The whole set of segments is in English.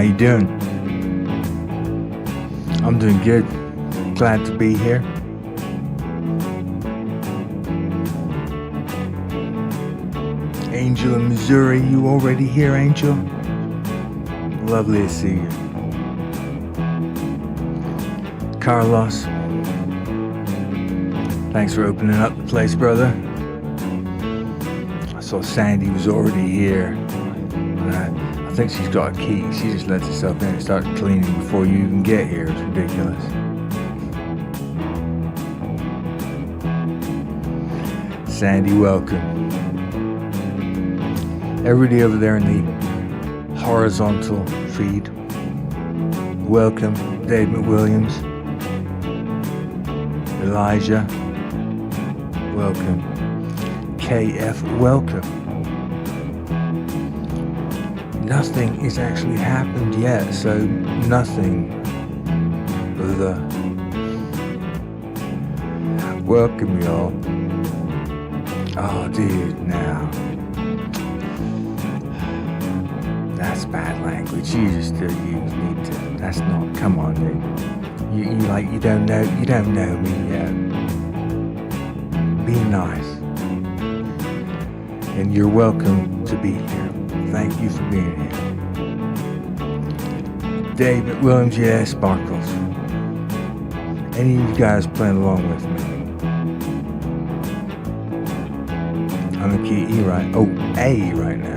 you doing? I'm doing good. Glad to be here. Angel in Missouri, you already here, Angel? Lovely to see you. Carlos, thanks for opening up the place, brother. I saw Sandy was already here. I think she's got a key. She just lets herself in and starts cleaning before you even get here. It's ridiculous. Sandy, welcome. Everybody over there in the horizontal feed, welcome. Dave McWilliams, Elijah, welcome. KF, welcome. Nothing has actually happened yet, so nothing. Welcome, y'all. Oh, dude, now. That's bad language. You just you need to. That's not. Come on, dude. You don't know me yet. Be nice, and you're welcome to be here. Thank you for being here. David Williams, yeah, Sparkles. Any of you guys playing along with me? I'm in key E right. Oh, A right now.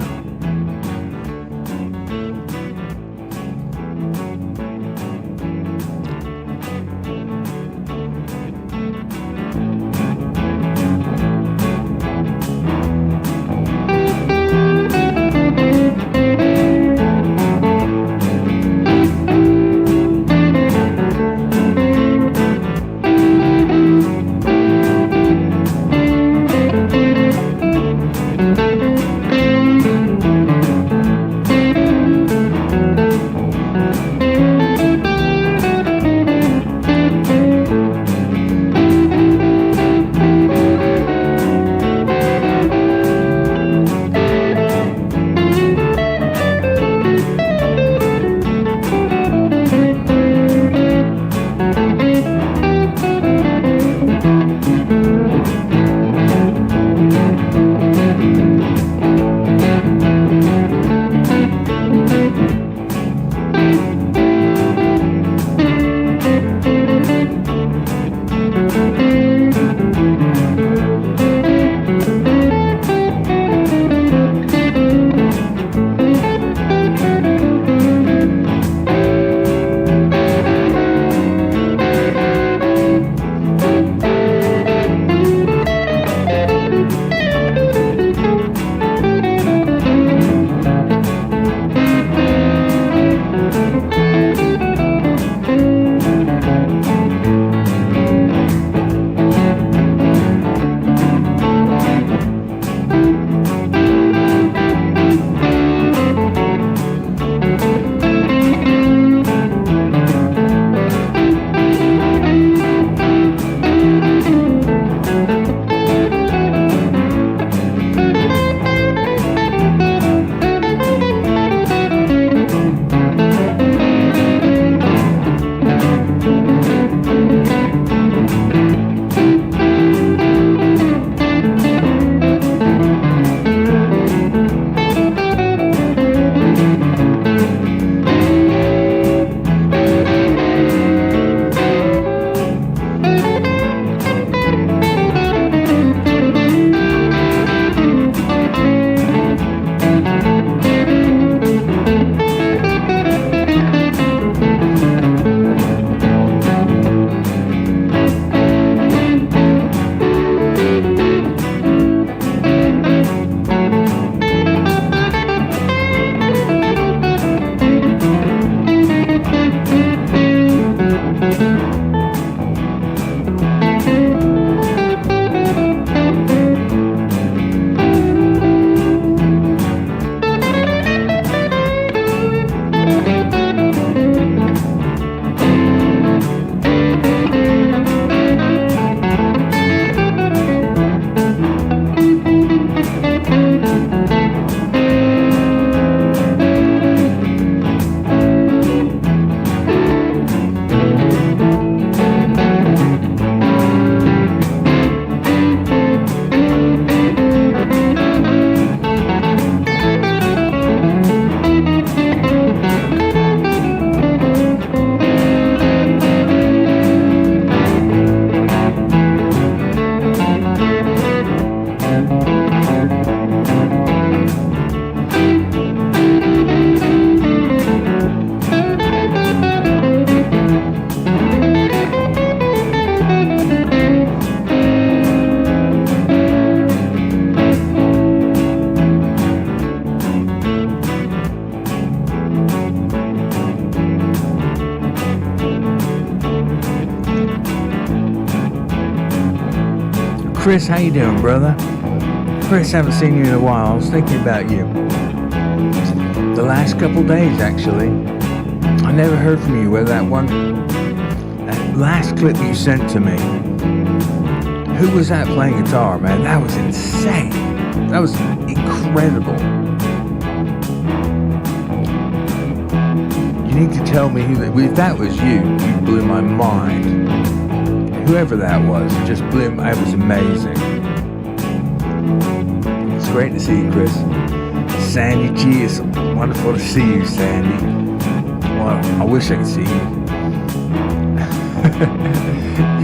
Chris, how you doing, brother? Chris, haven't seen you in a while. I was thinking about you. The last couple days, actually. I never heard from you. Whether that last clip you sent to me. Who was that playing guitar, man? That was insane. That was incredible. You need to tell me who that. If that was you blew my mind. Whoever that was, just blew. It was amazing. It's great to see you, Chris. Sandy G, it's wonderful to see you, Sandy. Well, I wish I could see you.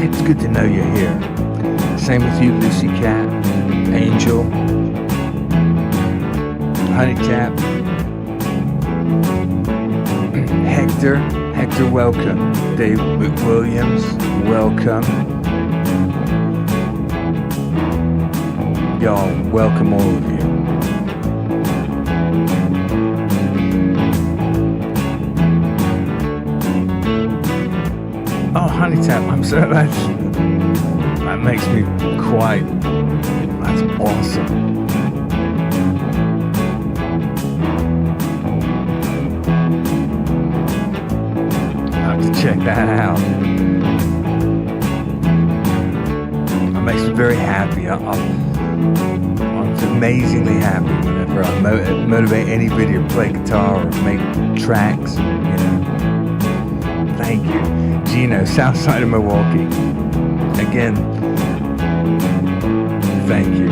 It's good to know you're here. Same with you, Lucy Cat, Angel, Honey Tap, Hector, welcome. Dave McWilliams, welcome. Y'all, welcome all of you. Oh, Honey Tap, I'm so glad. That makes me quite. That's awesome. I have to check that out. That makes me very happy. I'm amazingly happy whenever I motivate anybody to play guitar or make tracks. You know. Thank you. Gino, south side of Milwaukee. Again, thank you.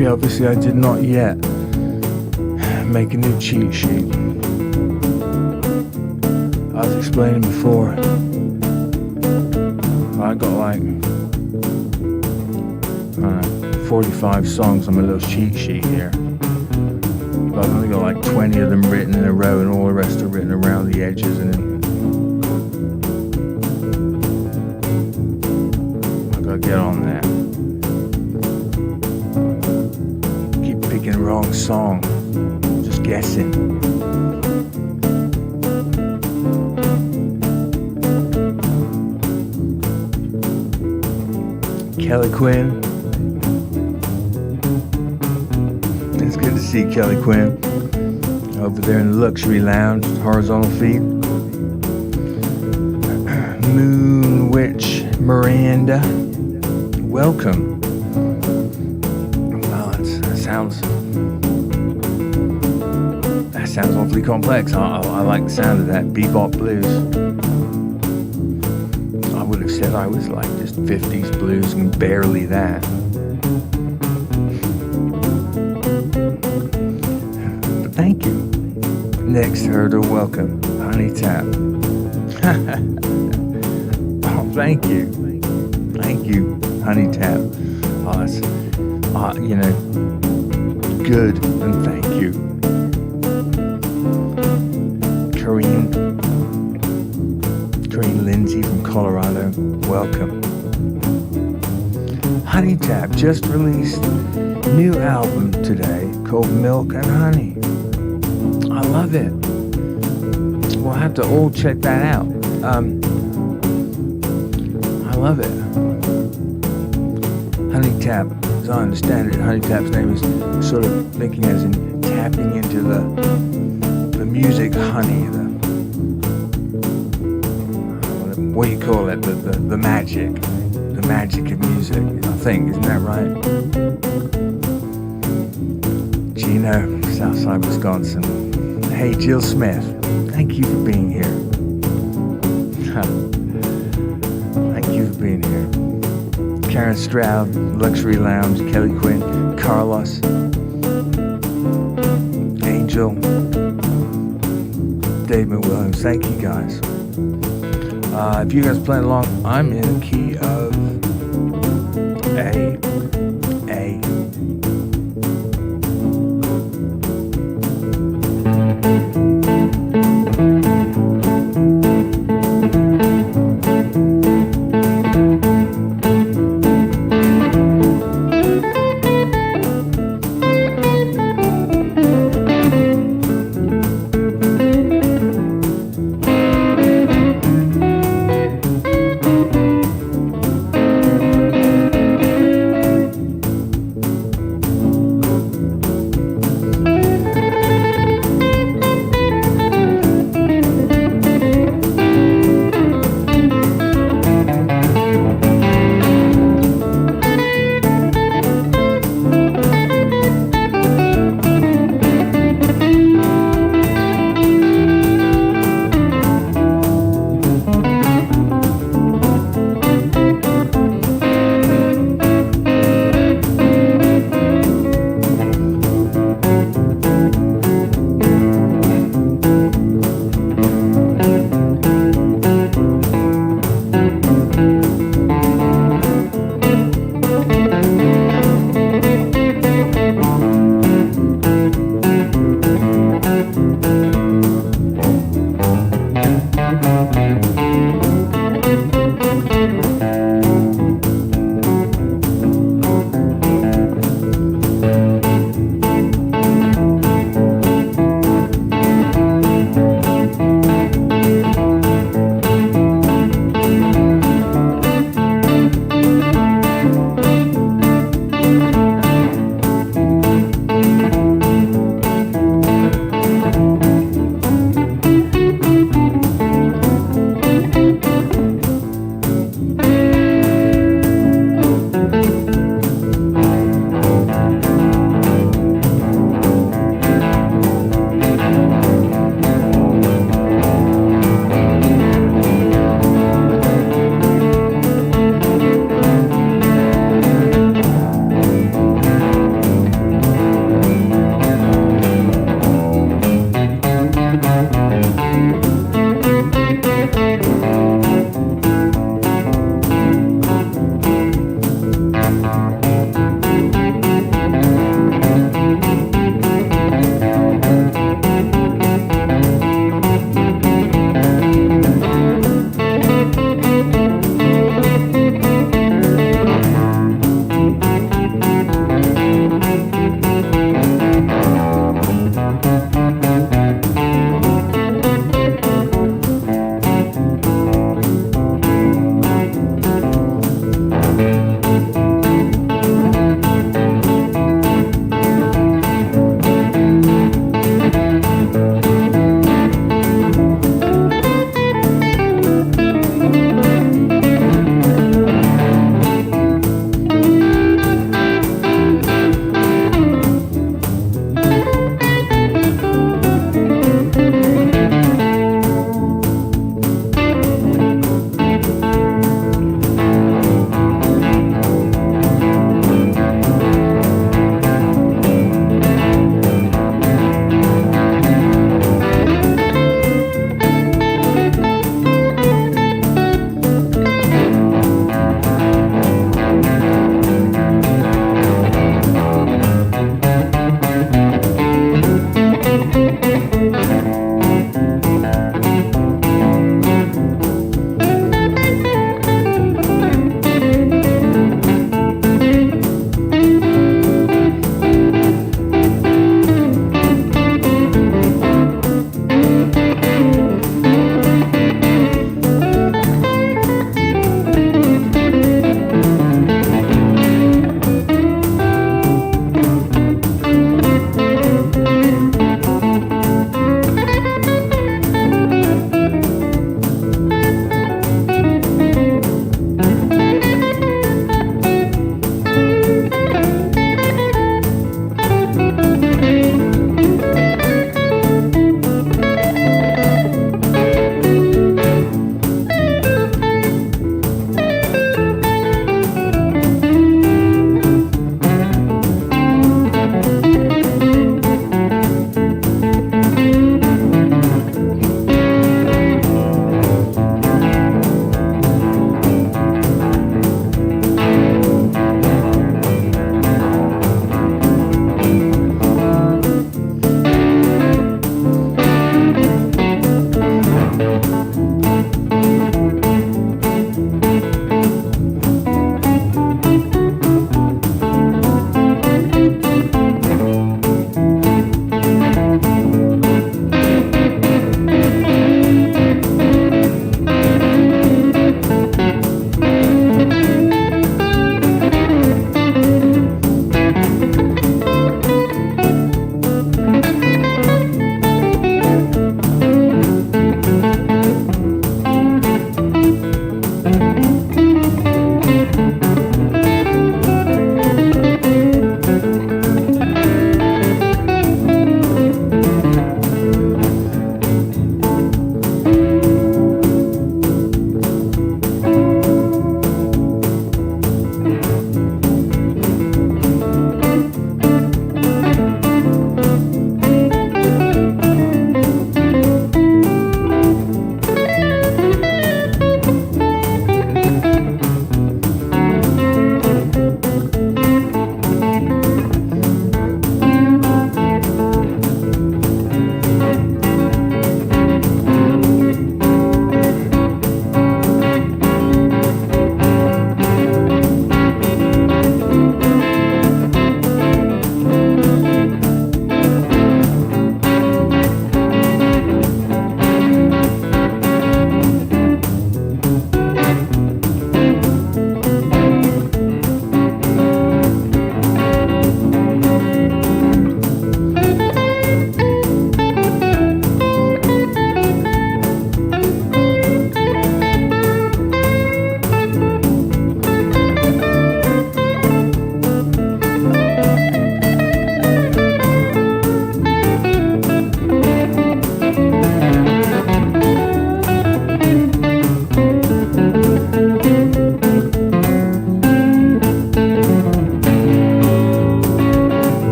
Yeah, obviously I did not yet make a new cheat sheet. I was explaining before, I got like 45 songs on my little cheat sheet here. But I've only got like 20 of them written in a row, and all the rest are written around the edges. And I gotta get on that. Keep picking the wrong song, just guessing. Kelly Quinn. It's good to see Kelly Quinn over there in the luxury lounge, horizontal feet. Moon Witch Miranda, welcome. Wow, that sounds awfully complex. I like the sound of that bebop blues. I would have said I was like just 50s blues and barely that. But thank you. Next hurdle, welcome. Honey Tap. Oh, thank you. Thank you, Honey Tap. Oh, that's, good, and thank you. Corinne Lindsay from Colorado, welcome. Honey Tap just released a new album today called Milk and Honey. I love it. We'll have to all check that out. I love it. Honey Tap, as I understand it, Honey Tap's name is sort of thinking as in tapping into the music honey, what do you call it? The magic of music, I think, isn't that right? Gino, Southside, Wisconsin. Hey, Jill Smith, thank you for being here. Thank you for being here. Karen Stroud, Luxury Lounge, Kelly Quinn, Carlos, Angel, David Williams, thank you guys. If you guys are playing along, I'm in the key of A.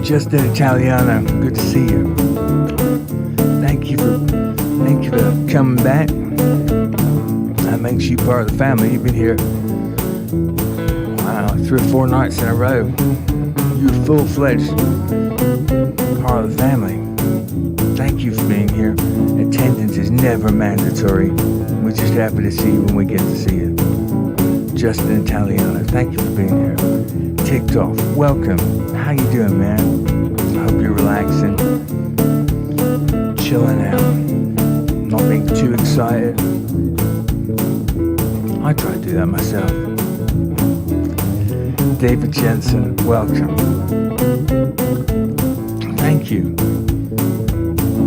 Justin Italiano, good to see you. Thank you for coming back. That makes you part of the family. You've been here, wow, 3 or 4 nights in a row. You're full-fledged part of the family. Thank you for being here. Attendance is never mandatory. We're just happy to see you when we get to see you. Justin Italiano, thank you for being here. Ticked off, welcome. How you doing, man? I hope you're relaxing, chilling out, not being too excited. I try to do that myself. David Jensen, welcome. Thank you.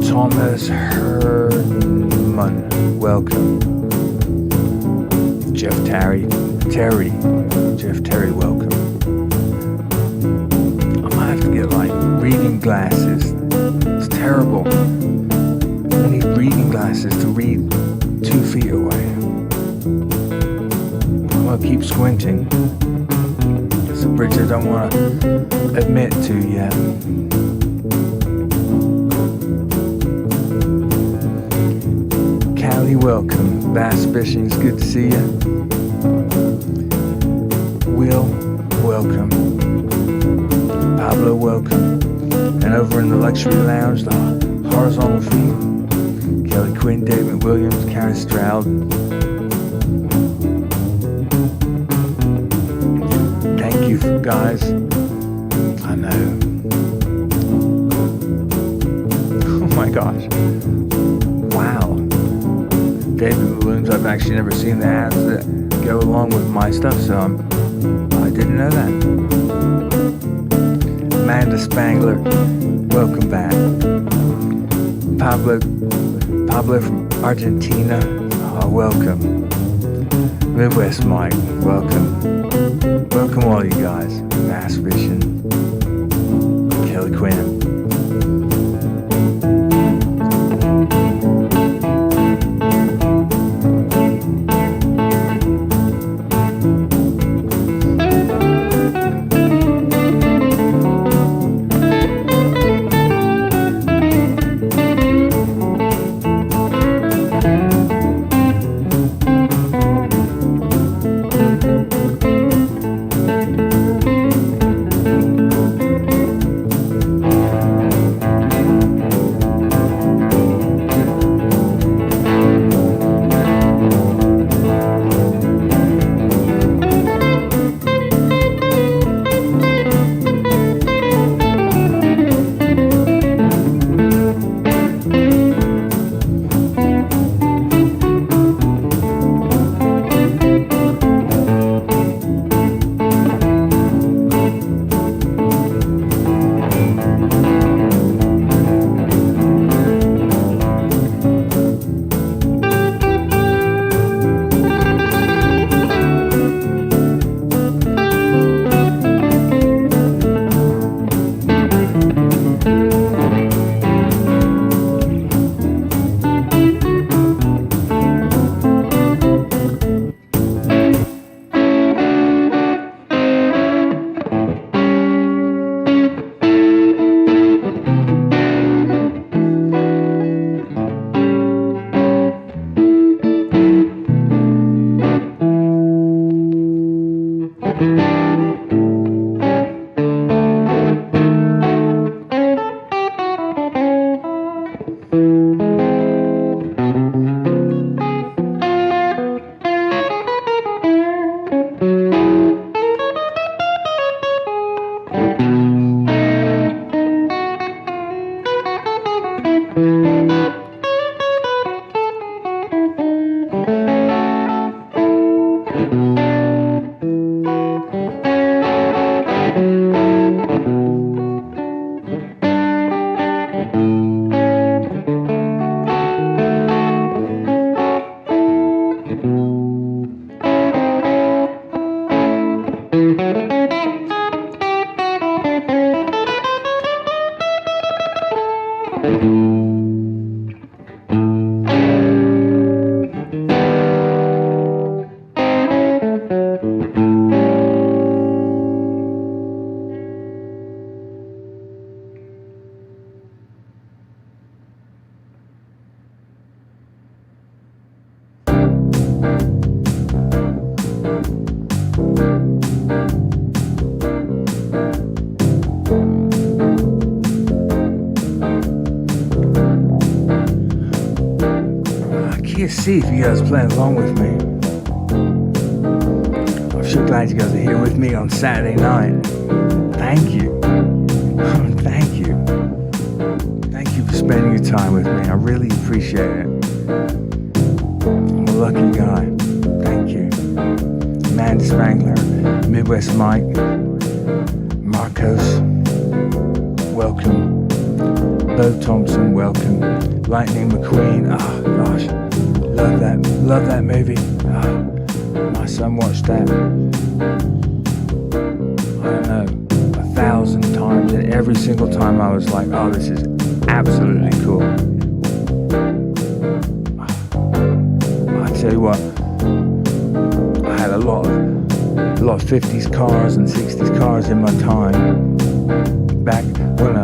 Thomas Herdman, welcome. Jeff Terry, welcome. I might have to get like reading glasses. It's terrible. I need reading glasses to read 2 feet away. I'm gonna keep squinting. It's a bridge I don't want to admit to yet. Callie, welcome. Bass fishing's good to see you. Will, welcome. Pablo, welcome. And over in the luxury lounge, the horizontal feed, Kelly Quinn, David Williams, Karen Stroud. Thank you, guys. I know. Oh my gosh. Wow. David Williams, I've actually never seen the ads that go along with my stuff, so I didn't know that. Amanda Spangler, welcome back. Pablo from Argentina, welcome. Midwest Mike, welcome. Welcome all you guys. Bass fishing. Kelly Quinn. see if you guys are playing along with me. I'm sure glad you guys are here with me on Saturday night. Thank you. Thank you. Thank you for spending your time with me. I really appreciate it. I'm a lucky guy. Thank you. Amanda Spangler, Midwest Mike, Marcos, welcome. Bo Thompson, welcome. Lightning McQueen, oh gosh, love that movie. Oh, my son watched that, I don't know, 1,000 times, and every single time I was like, oh, this is absolutely cool. I tell you what, I had a lot of 50s cars and 60s cars in my time. Back when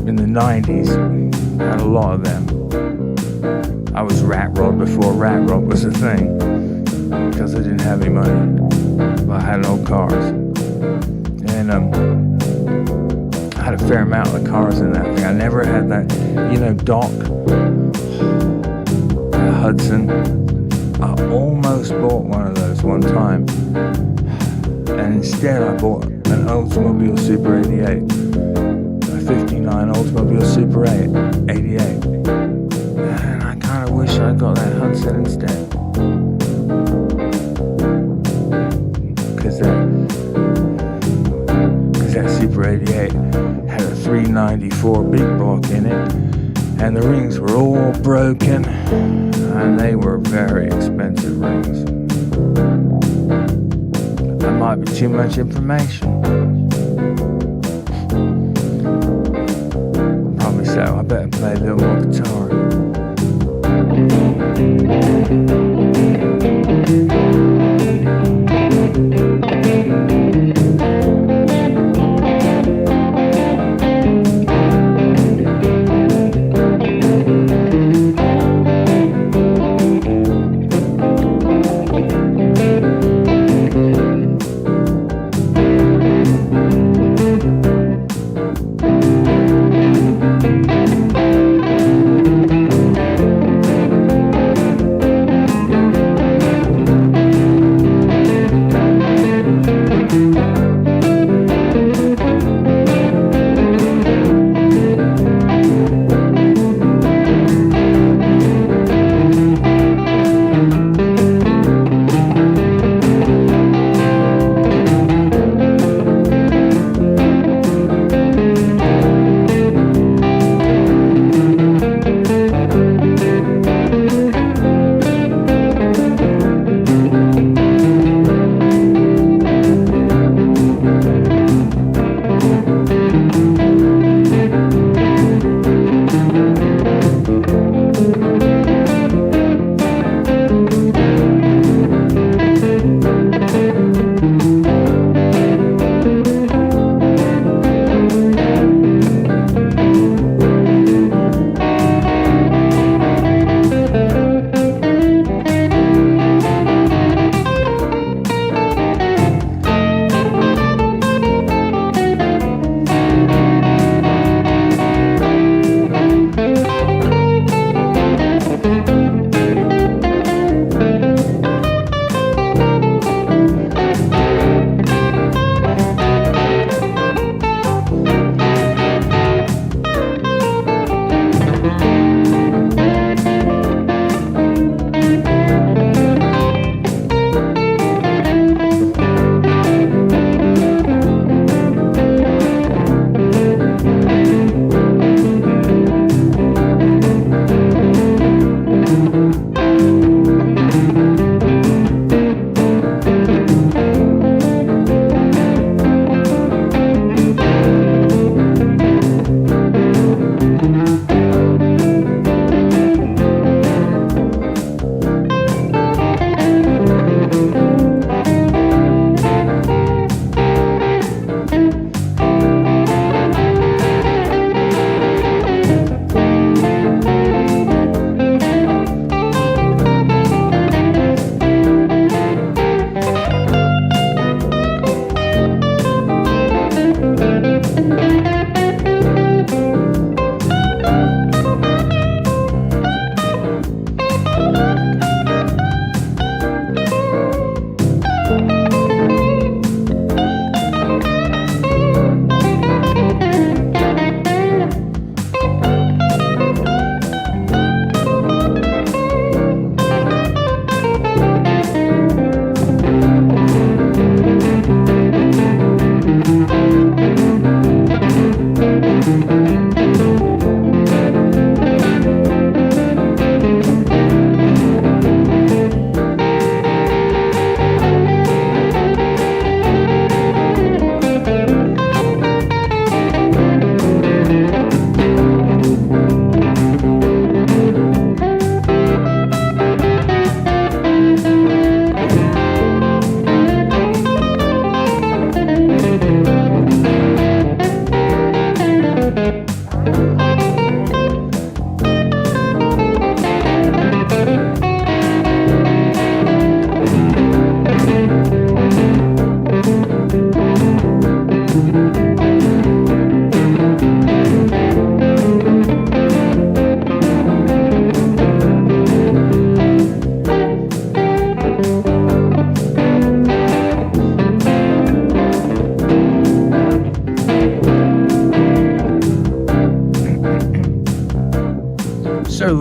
in the 90s, I had a lot of them. I was rat rod before rat rod was a thing, because I didn't have any money, but I had no cars. And I had a fair amount of cars in that thing. I never had that, Doc Hudson. I almost bought one of those one time, and instead I bought an Oldsmobile Super 88, a 59 Oldsmobile Super 88, and I kind of wish I got that Hudson instead, because that Super 88 had a 394 big block in it, and the rings were all broken, and they were very expensive rings. That might be too much information. Probably so. I better play a little more guitar.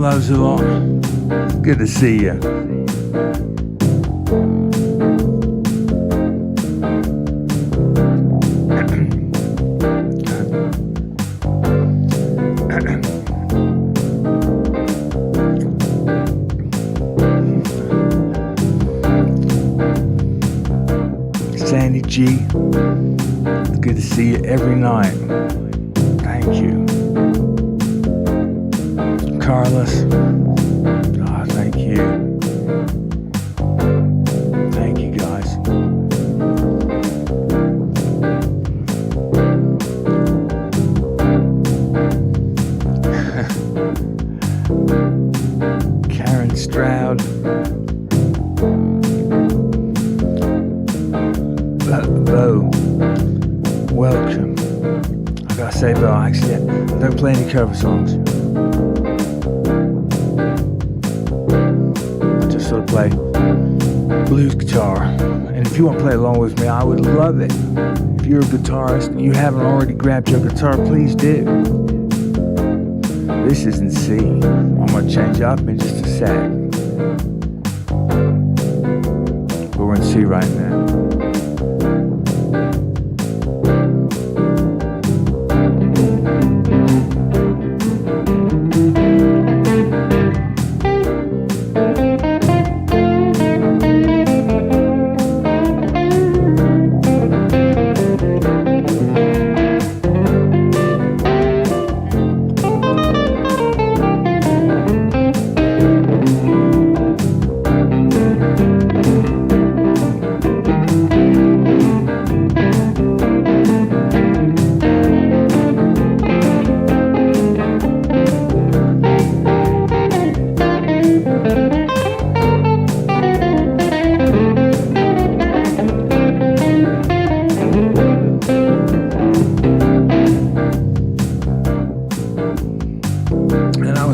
loves a lot. Good to see you. Sandy G, it's good to see you every night. Thank you. Carlos, oh, thank you. Thank you, guys. Karen Stroud. Bo, welcome. I gotta say, Bo, actually, I don't play any cover songs. I just sort of play blues guitar. And if you want to play along with me, I would love it. If you're a guitarist and you haven't already grabbed your guitar, please do. This is in C. I'm gonna change up in just a sec. But we're in C right now.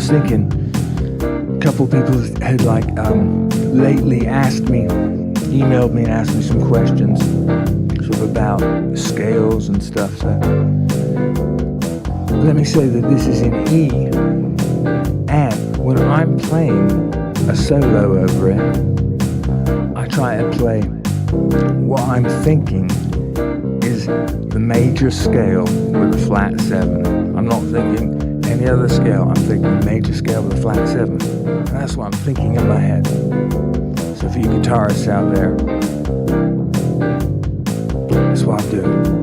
Thinking a couple people had lately emailed me and asked me some questions sort of about scales and stuff. So let me say that this is in E, and when I'm playing a solo over it, I try to play what I'm thinking is the major scale with a flat 7. I'm not thinking any other scale. I'm thinking major scale with a flat 7. And that's what I'm thinking in my head. So for you guitarists out there, that's what I'm doing.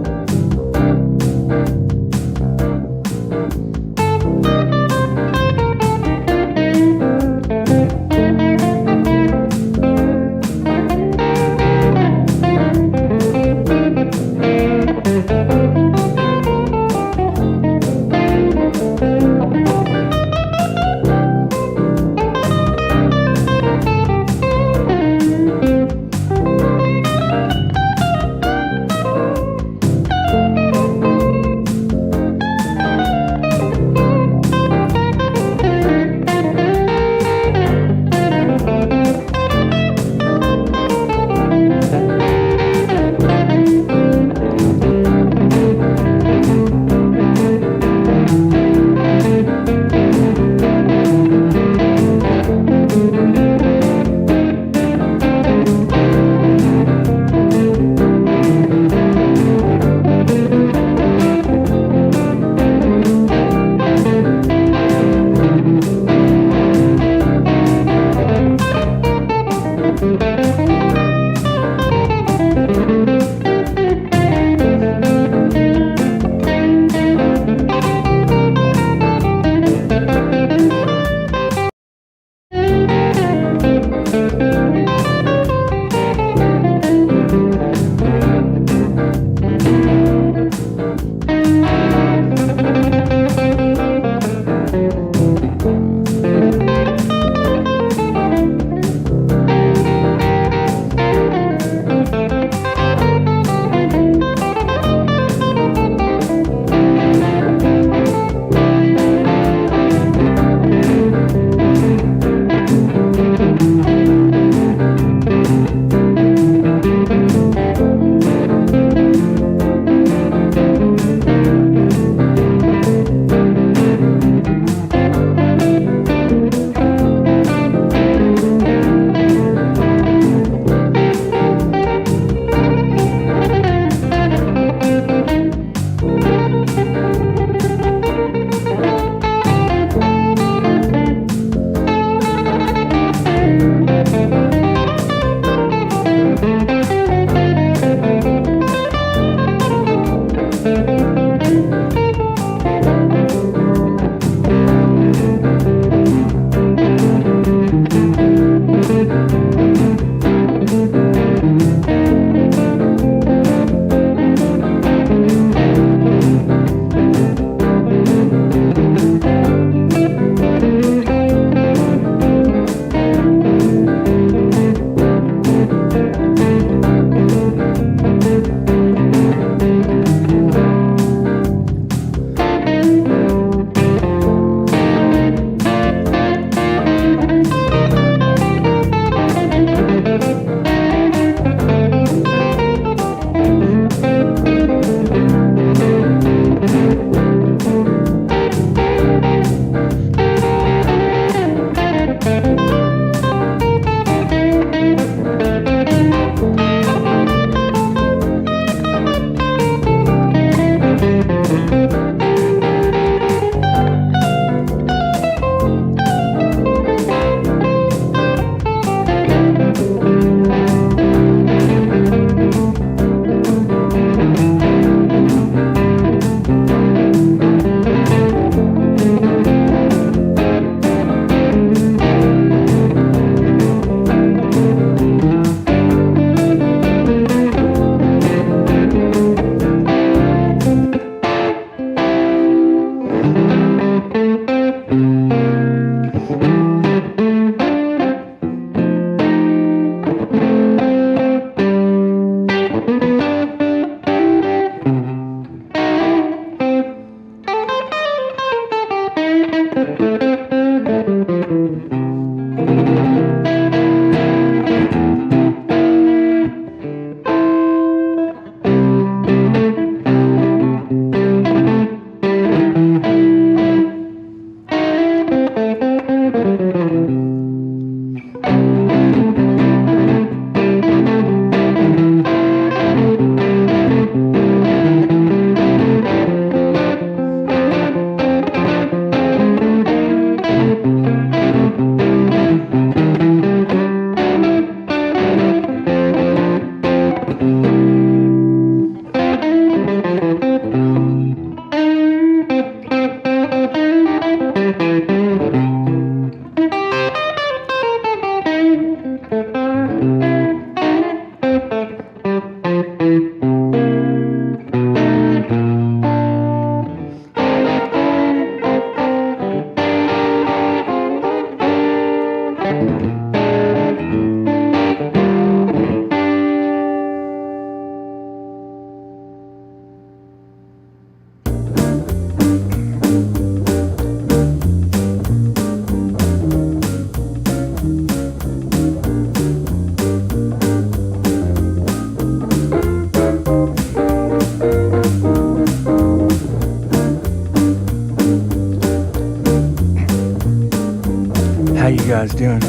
guys doing?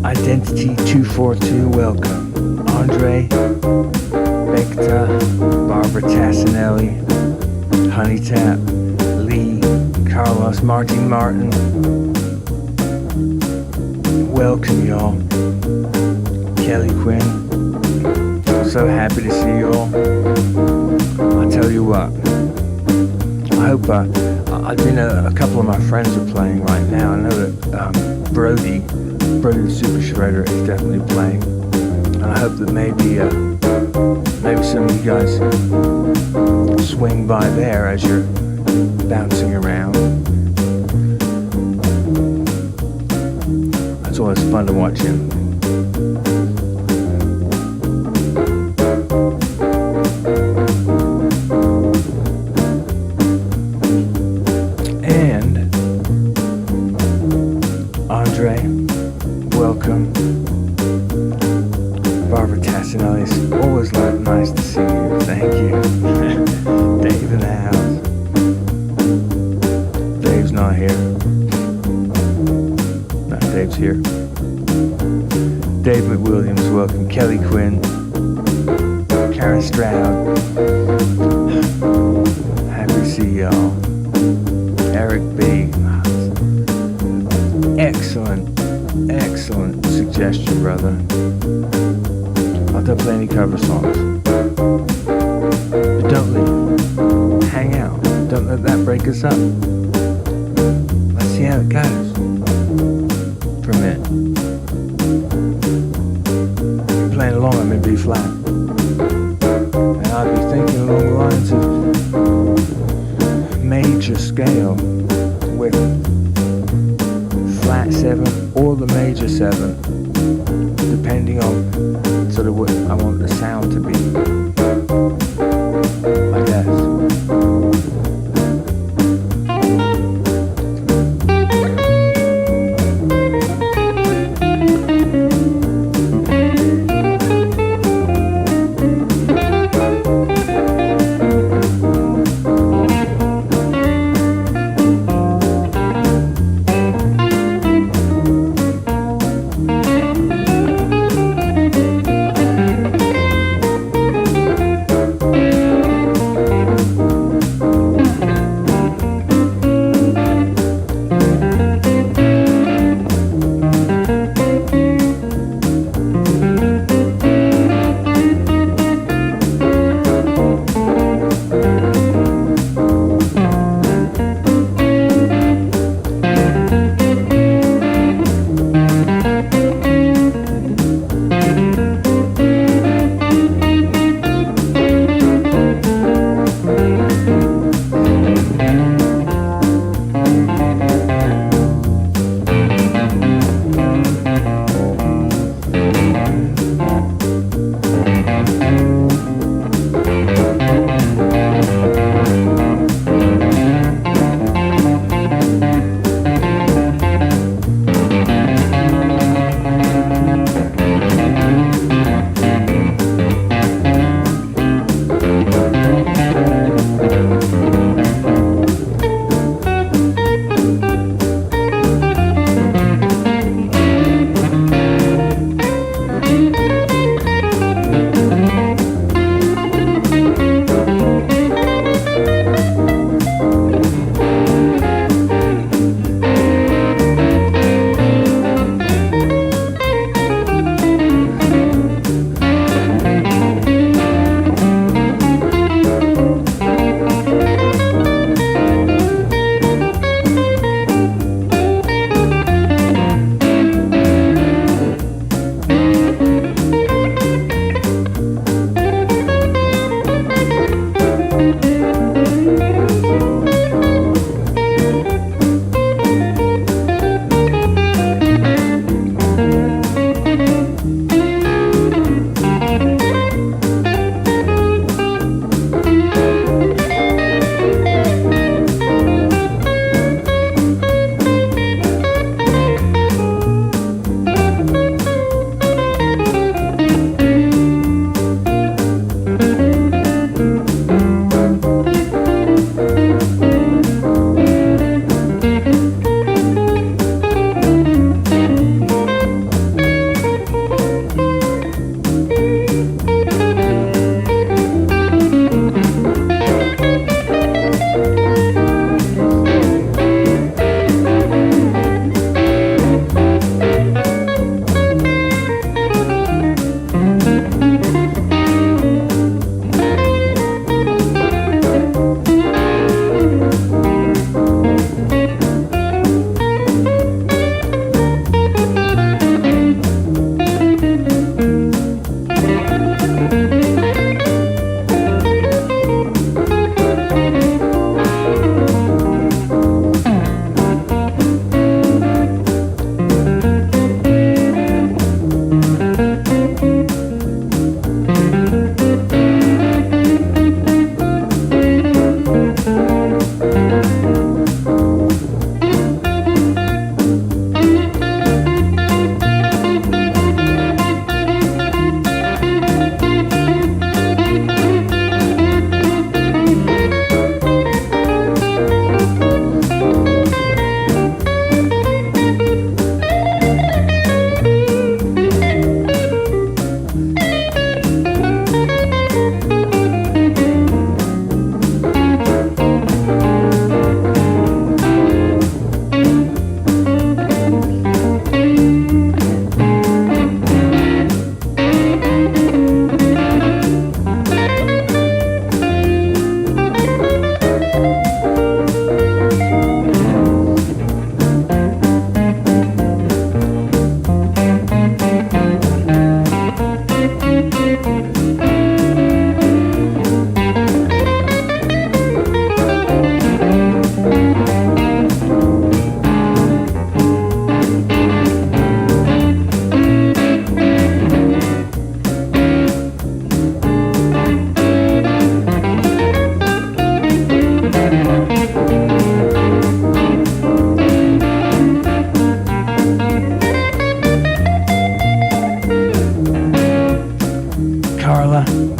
Identity 242, welcome. Andre, Victor, Barbara Tassinelli, Honey Tap, Lee, Carlos, Martin Martin. Welcome, y'all. Kelly Quinn. So happy to see y'all. I'll tell you what. I hope a couple of my friends are playing right now. I know that Brody the Super Shredder is definitely playing, and I hope that maybe some of you guys swing by there as you're bouncing around. It's always fun to watch him. Welcome. Barbara Tassinelli, it's always nice to see you. Thank you. Dave in the house. Dave's not here. No, Dave's here. Dave McWilliams, welcome. Kelly Quinn. Karen Stroud. Happy to see y'all. Eric B. Excellent suggestion, brother. I'll have to play any cover songs. But don't leave. Hang out. Don't let that break us up. Let's see how it goes. For a minute. You're playing along, I'm in B flat. And I'd be thinking along the lines of major scale with flat 7 or the major 7, depending on sort of what I want the sound to be, I guess.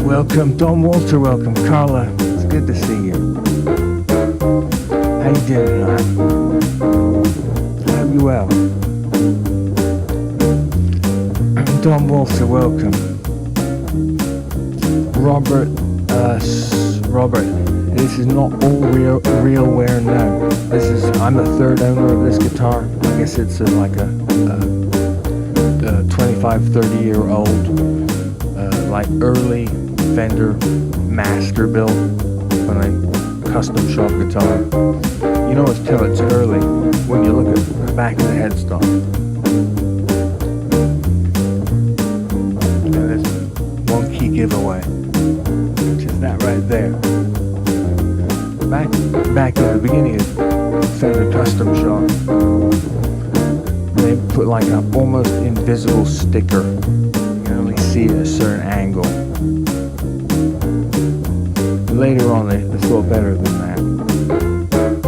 Welcome, Don Walter, welcome, Carla, it's good to see you. How you doing tonight? I hope you're well. Don Walter, welcome. Robert, this is not all real wear, no. I'm the third owner of this guitar. I guess it's like a 25, 30-year-old, like early Fender master built on a custom shop guitar. You know it's till it's early when you look at the back of the headstock. And there's one key giveaway, which is that right there. Back in the beginning of Fender custom shop, they put like an almost invisible sticker. You can only see it at a certain angle. Later on, they thought better than that,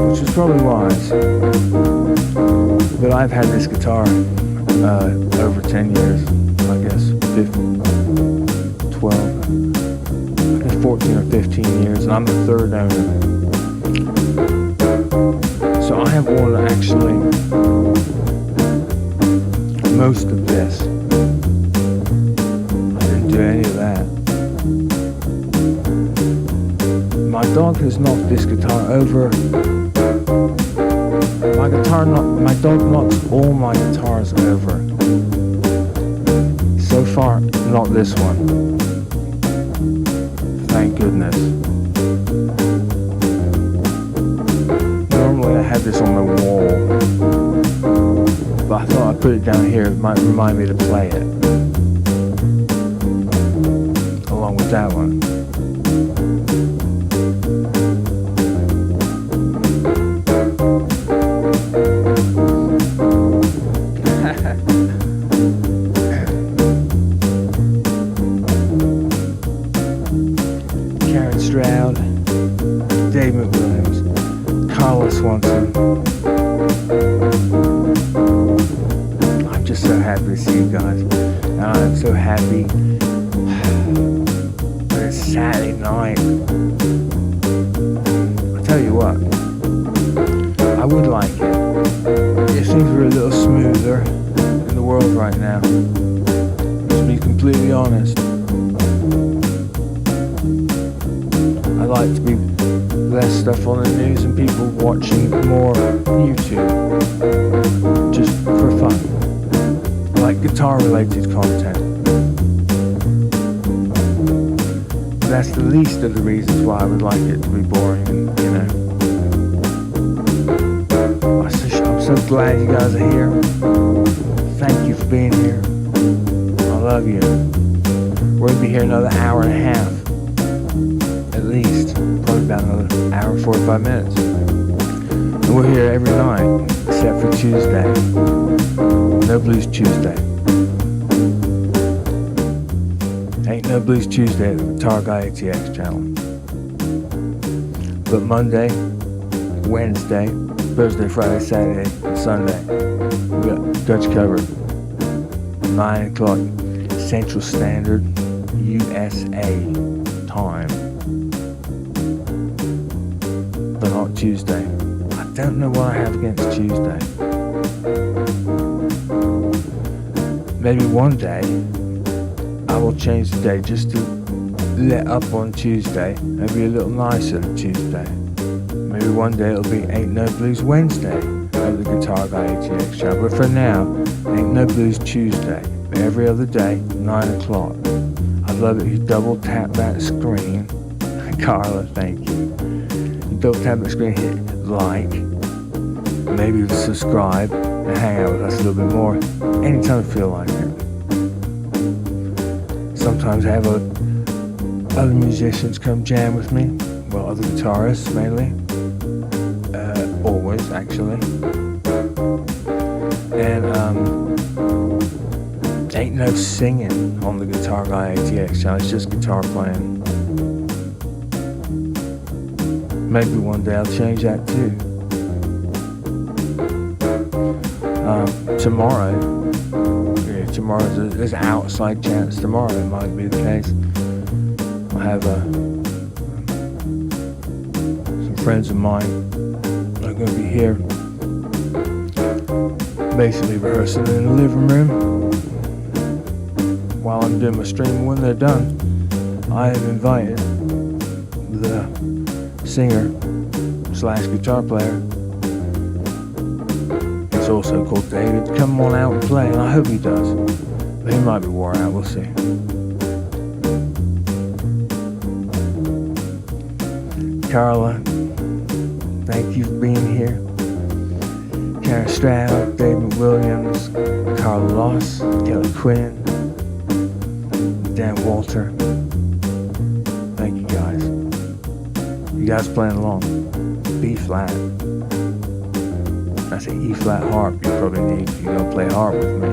which was probably wise. But I've had this guitar over 10 years, I guess 14 or 15 years, and I'm the third owner. So I have worn actually most of this. I didn't do any of that. My dog has knocked this guitar over. My dog knocks all my guitars over. So far, not this one. Thank goodness. Normally I have this on the wall, but I thought I'd put it down here. It might remind me to play it along with that one. David Williams, Carlos Swanson. I'm just so happy to see you guys. And I'm so happy that it's Saturday night. I'll tell you what, I would like it if things were a little smoother in the world right now. To be completely honest, I like to be less stuff on the news and people watching more YouTube, just for fun, like guitar related content. That's the least of the reasons why I would like it to be boring, and you know. I'm so glad you guys are here. Thank you for being here. I love you. We're gonna be here another hour and a half. At least, probably about another hour and 45 minutes. And we're here every night, except for Tuesday. No Blues Tuesday. Ain't no Blues Tuesday at the GuitarGuyATX channel. But Monday, Wednesday, Thursday, Friday, Saturday, and Sunday, we got Dutch covered. 9 o'clock Central Standard USA time. But not Tuesday. I don't know what I have against Tuesday. Maybe one day I will change the day just to let up on Tuesday and be a little nicer than Tuesday. Maybe one day it'll be Ain't No Blues Wednesday at the GuitarGuyATX show. But for now, Ain't No Blues Tuesday. Every other day, 9 o'clock. I'd love it if you double tap that screen. Carla, thank you. Double tap the screen, hit like, maybe subscribe, and hang out with us a little bit more anytime you feel like it. Sometimes I have other musicians come jam with me. Well, other guitarists mainly. Always, actually. And ain't no singing on the GuitarGuyATX channel. It's just guitar playing. Maybe one day I'll change that too. There's an outside chance tomorrow it might be the case. I have some friends of mine are going to be here, basically rehearsing in the living room while I'm doing my stream. When they're done, I have invited the singer / guitar player, he's also called David, to come on out and play, and I hope he does. But he might be wore out, we'll see. Carla, thank you for being here. Karen Stroud, David Williams, Carla Loss, Kelly Quinn, Dan Walter. Thank you guys. You guys playing along. B flat. That's an E flat harp you probably need if you're gonna play harp with me.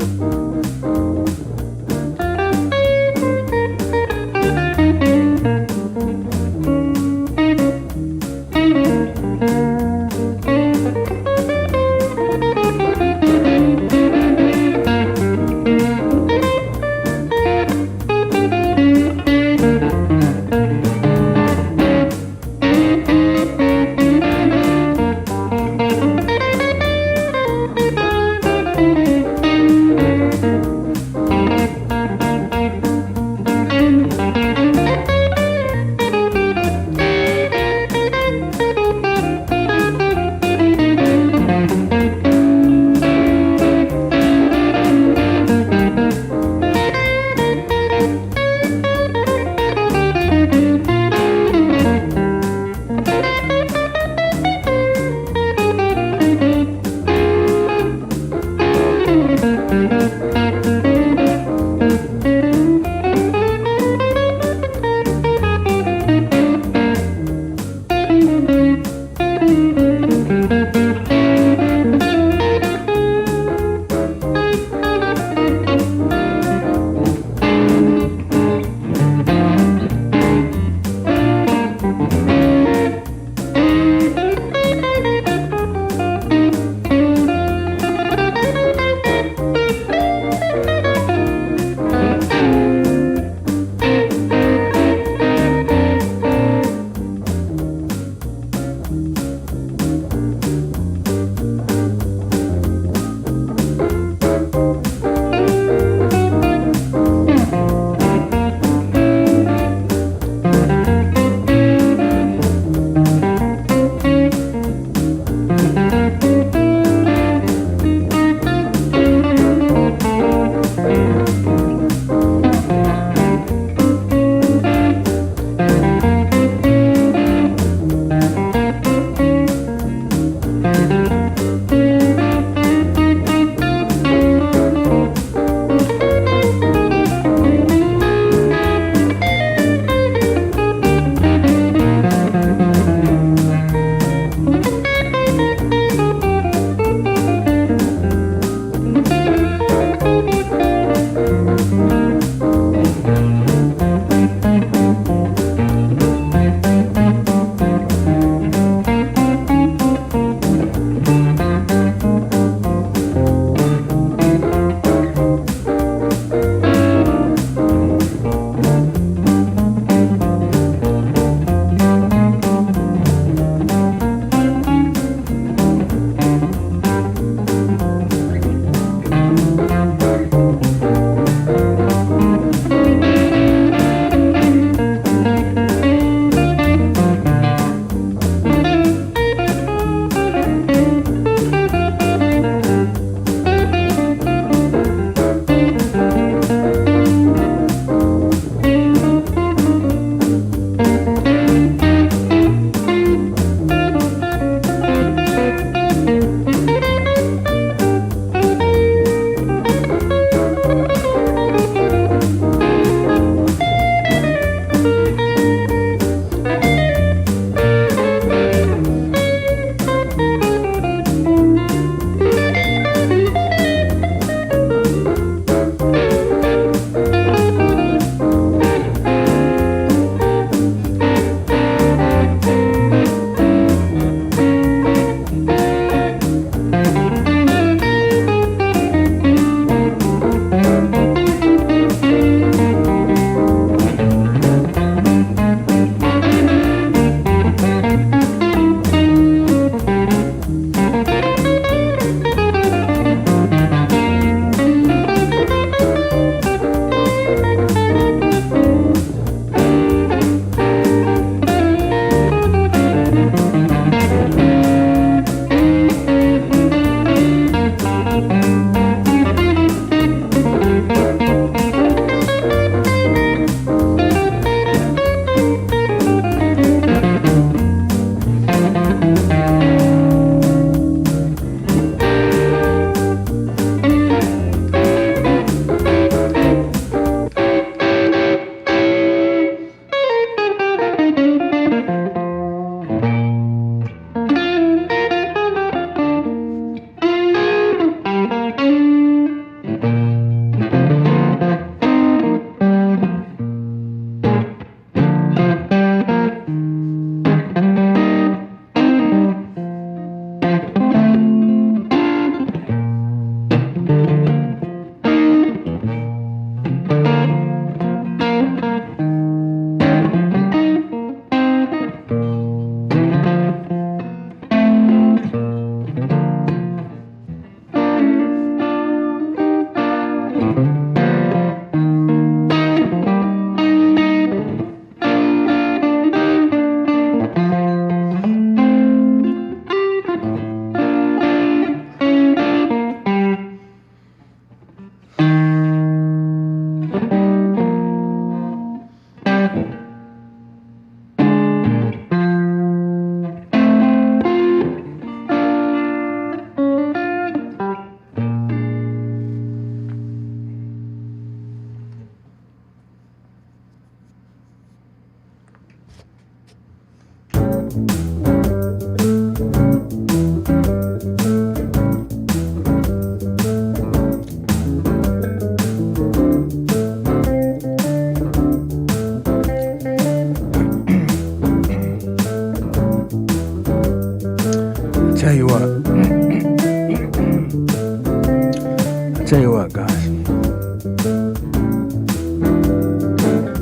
Tell you what, guys.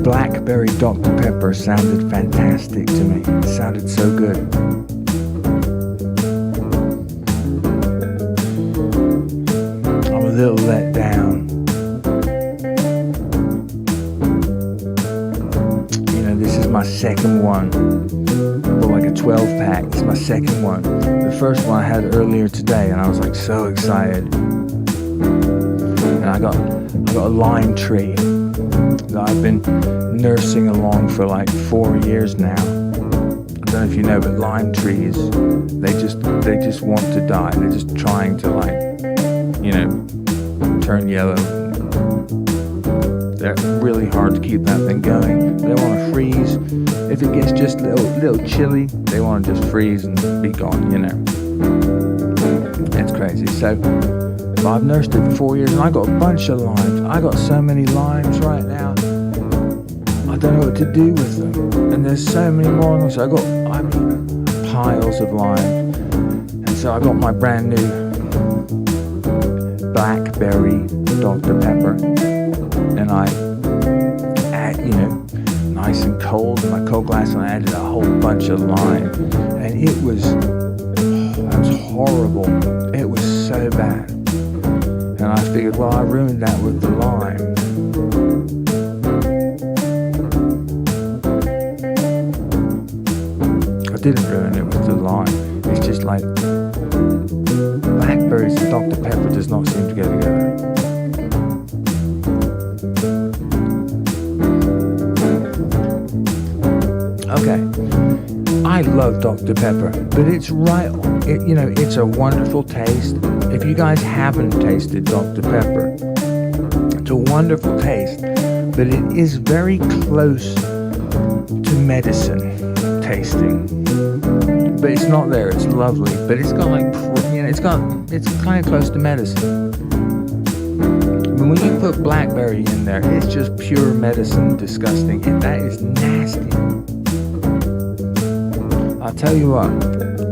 Blackberry Dr. Pepper sounded fantastic to me. It sounded so good. I'm a little let down. You know, this is my second one. But like a 12-pack. It's my second one. The first one I had earlier today, and I was like so excited. And I got a lime tree that I've been nursing along for like 4 years now. I don't know if you know, but lime trees, they just want to die. They're just trying to, like, you know, turn yellow. They're really hard to keep that thing going. They want to freeze. If it gets just a little chilly, they want to just freeze and be gone, you know. It's crazy. So I've nursed it for 4 years, and I got a bunch of limes. I got so many limes right now. I don't know what to do with them. And there's so many more of them. So I mean, piles of limes. And so I got my brand new Blackberry Dr. Pepper. And I add, you know, nice and cold in my cold glass, and I added a whole bunch of lime. And it was horrible. It was so bad. And I figured, well, I ruined that with the lime. I didn't ruin it with the lime. It's just like blackberries and Dr. Pepper does not seem to go together. Okay, I love Dr. Pepper, but it's right. You know, it's a wonderful taste. If you guys haven't tasted Dr. Pepper, it's a wonderful taste, but it is very close to medicine tasting. But it's not there. It's lovely, but it's got like, you know, it's kind of close to medicine. But when you put blackberry in there, it's just pure medicine. Disgusting. That is nasty. I'll tell you what.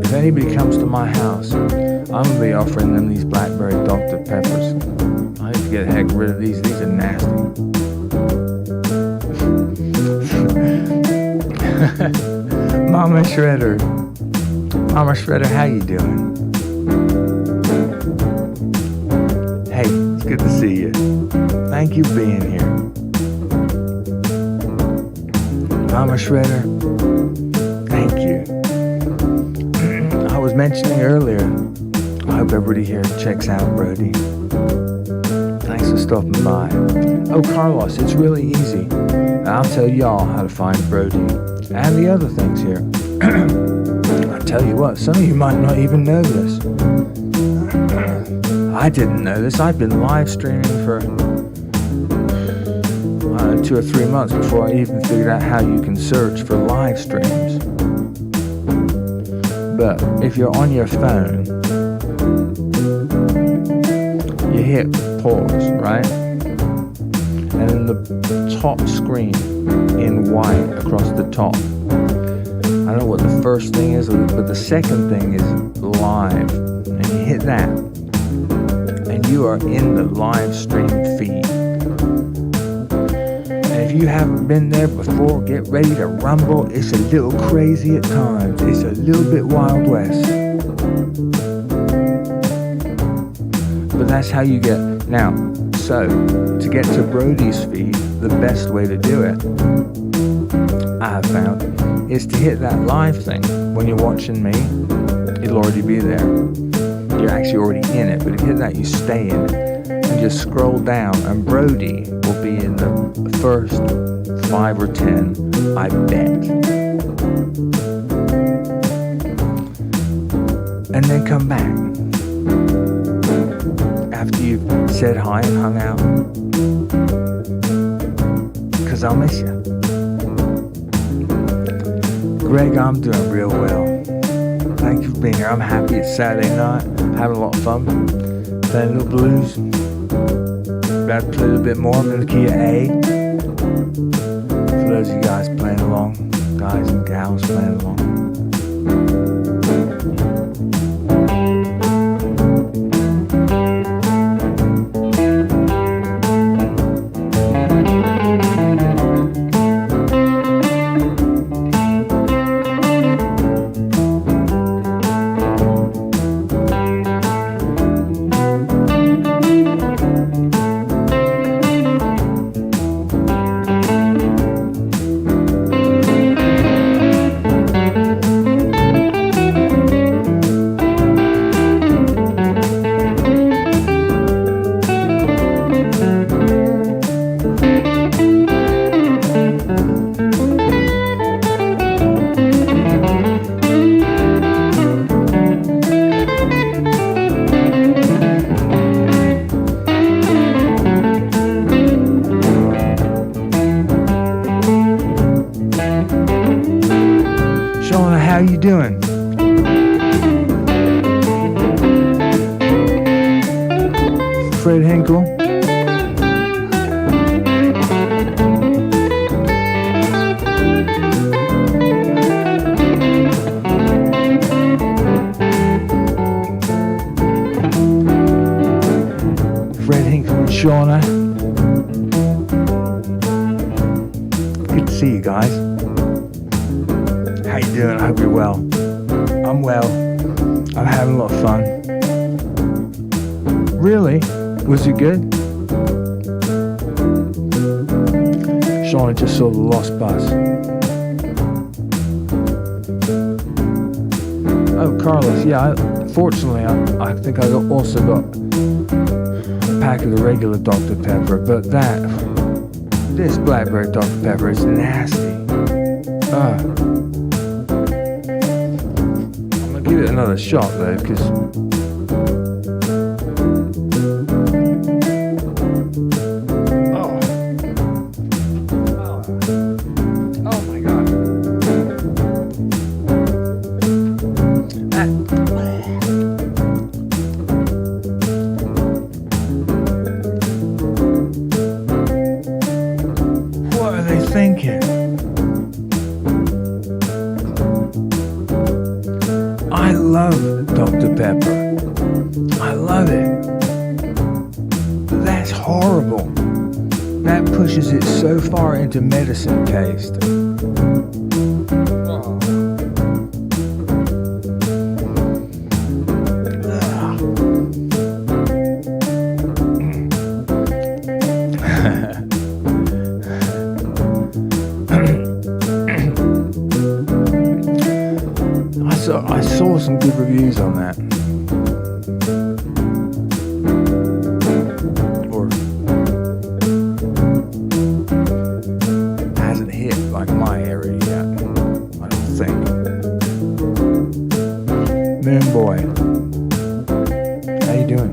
If anybody comes to my house, I'm going to be offering them these blackberry Dr. Peppers. I need to get the heck rid of these. These are nasty. Mama Shredder. Mama Shredder, how you doing? Hey, it's good to see you. Thank you for being here. Mama Shredder, thank you. I was mentioning earlier, I hope everybody here checks out Brody. Thanks for stopping by. Oh, Carlos, it's really easy. I'll tell y'all how to find Brody and the other things here. I'll tell you what, some of you might not even know this. I didn't know this. I've been live streaming for 2 or 3 months before I even figured out how you can search for live streams. But if you're on your phone, you hit pause, right? And then the top screen in white across the top. I don't know what the first thing is, but the second thing is live. And you hit that. And you are in the live stream feed. And if you haven't been there before, get ready to rumble. It's a little crazy at times. It's a little bit Wild West. But that's how you get. Now, so, to get to Brody's feed, the best way to do it, I have found, is to hit that live thing. When you're watching me, it'll already be there. You're actually already in it, but if you hit that, you stay in it. And just scroll down, and Brody will be in the first 5 or 10, I bet. And then come back. After you've said hi and hung out. Because I'll miss you. Greg, I'm doing real well. Thank you for being here. I'm happy it's Saturday night. Having a lot of fun. Playing a little blues. About to play a little bit more. I'm in the key of A. For those of you guys playing along, guys and gals playing along. How you doing? Fred Hinkle. Fred Hinkle and Shauna. Good to see you guys. How you doing? I hope you're well. I'm well. I'm having a lot of fun. Really? Was it good? Shauna just saw the Lost Bus. Oh, Carlos. Yeah, fortunately, I think I also got a pack of the regular Dr. Pepper, but this blackberry Dr. Pepper is nasty. Give it another shot though, because oh my god, what are they thinking? I love Dr. Pepper. I love it. That's horrible. That pushes it so far into medicine taste. I saw some good reviews on that. Or hasn't hit like my area yet, I don't think. Moon Boy, how you doing?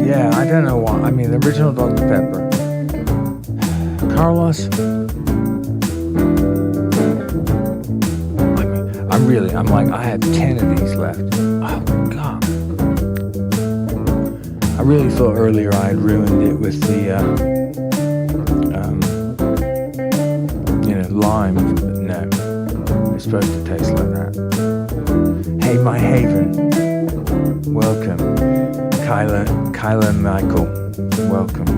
Yeah, I don't know why. I mean, the original Dr. Pepper. Carlos. I'm like, I have 10 of these left. Oh, God. I really thought earlier I had ruined it with the, lime, but no. It's supposed to taste like that. Hey, my haven. Welcome. Kyla and Michael. Welcome.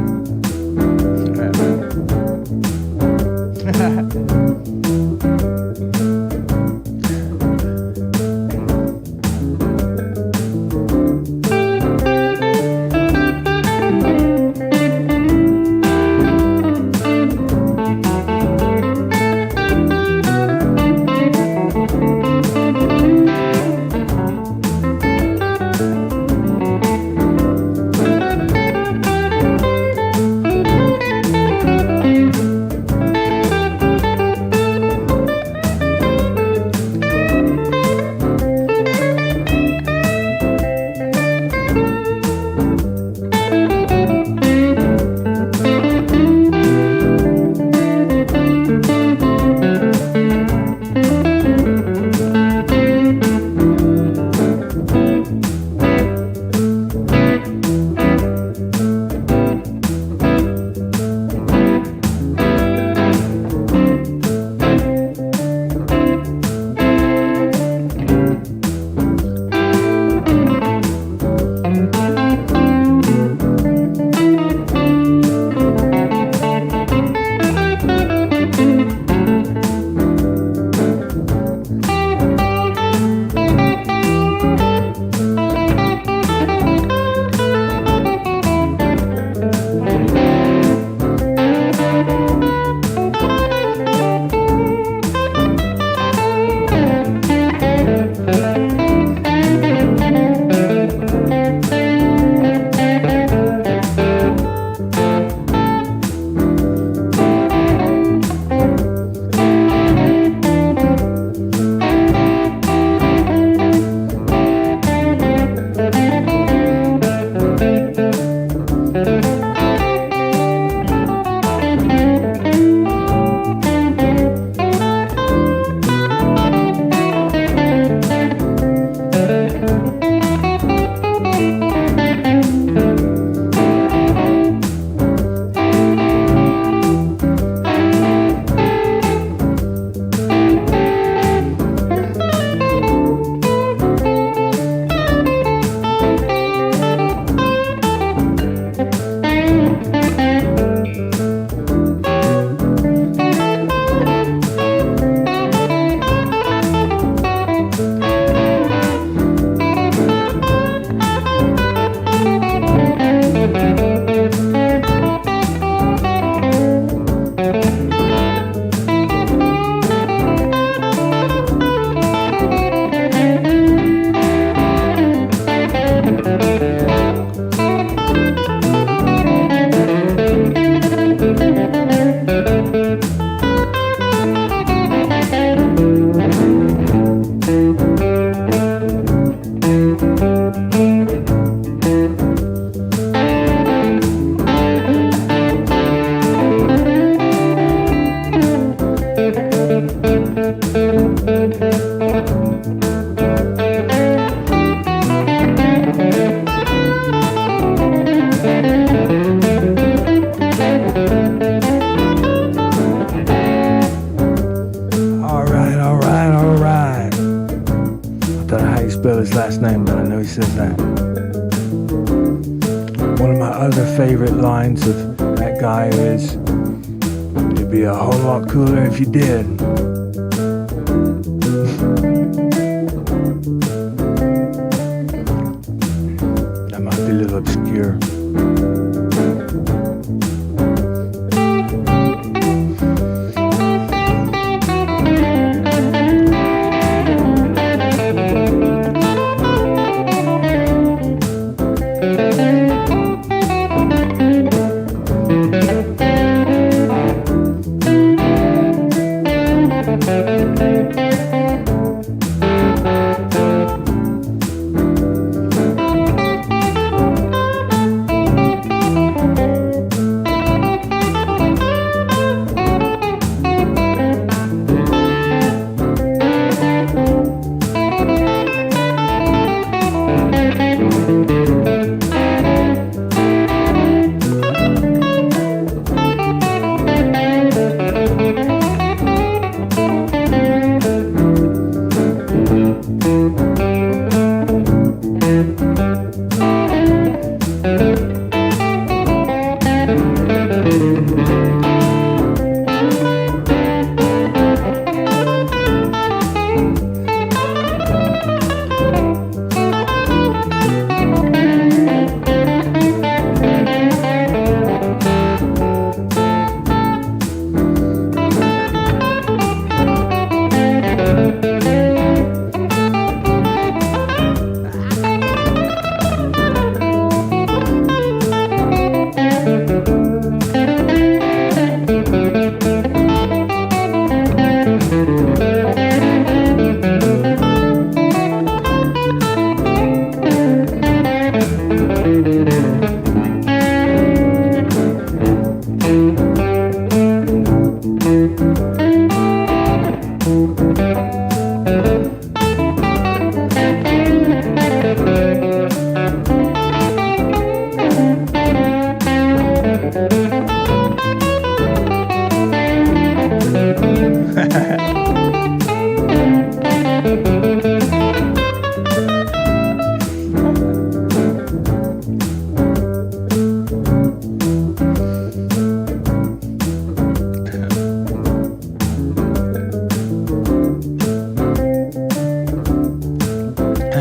the favorite lines of that guy is, "It'd be a whole lot cooler if you did." That might be a little obscure.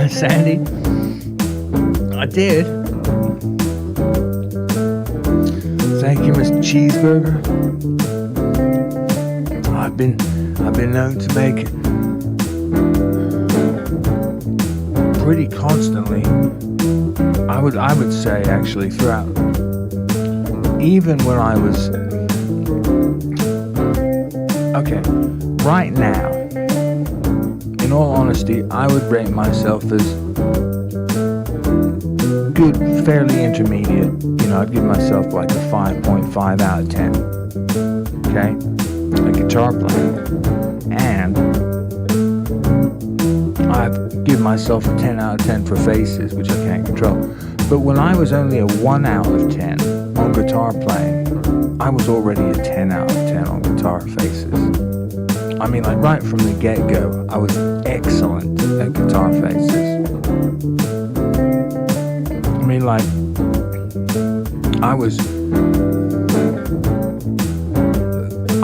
Sandy. I did. Thank you, Mr. Cheeseburger. I've been known to make it pretty constantly. I would say actually throughout, even when I was okay. Right now, in all honesty, I would rate myself as good, fairly intermediate. You know, I'd give myself like a 5.5 out of 10. Okay? A guitar player. And I'd give myself a 10 out of 10 for faces, which I can't control. But when I was only a 1 out of 10 on guitar playing, I was already a 10 out of 10 on guitar faces. I mean, like right from the get-go, I was excellent at guitar faces. I mean, like, I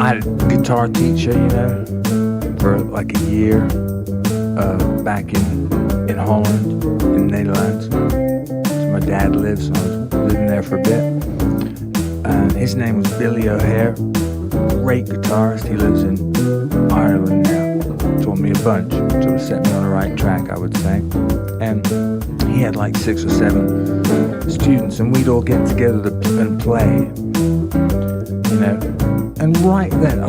had a guitar teacher, you know, for like a year, back in Holland, in Netherlands. So my dad lives, so I was living there for a bit. His name was Billy O'Hare, great guitarist. He lives in Ireland now. Taught me a bunch, sort of set me on the right track, I would say. And he had like 6 or 7 students, and we'd all get together and play, you know. And right then,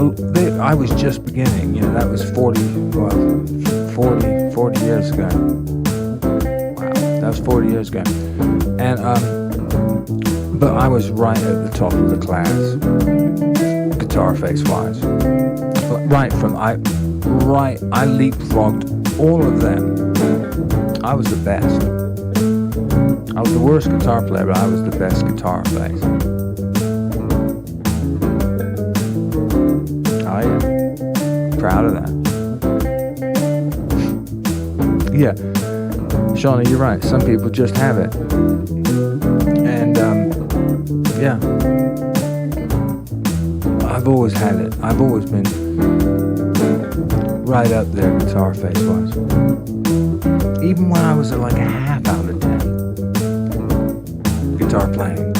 I was just beginning, you know. That was 40 years ago. Wow, that was 40 years ago. And but I was right at the top of the class, guitar face wise. Right from I leapfrogged all of them. I was the best. I was the worst guitar player, but I was the best guitar face. Oh yeah, proud of that. Yeah, Shawnee, you're right. Some people just have it, and Yeah. I've always had it. I've always been right up there guitar face wise. Even when I was at like a half out of 10. Guitar playing.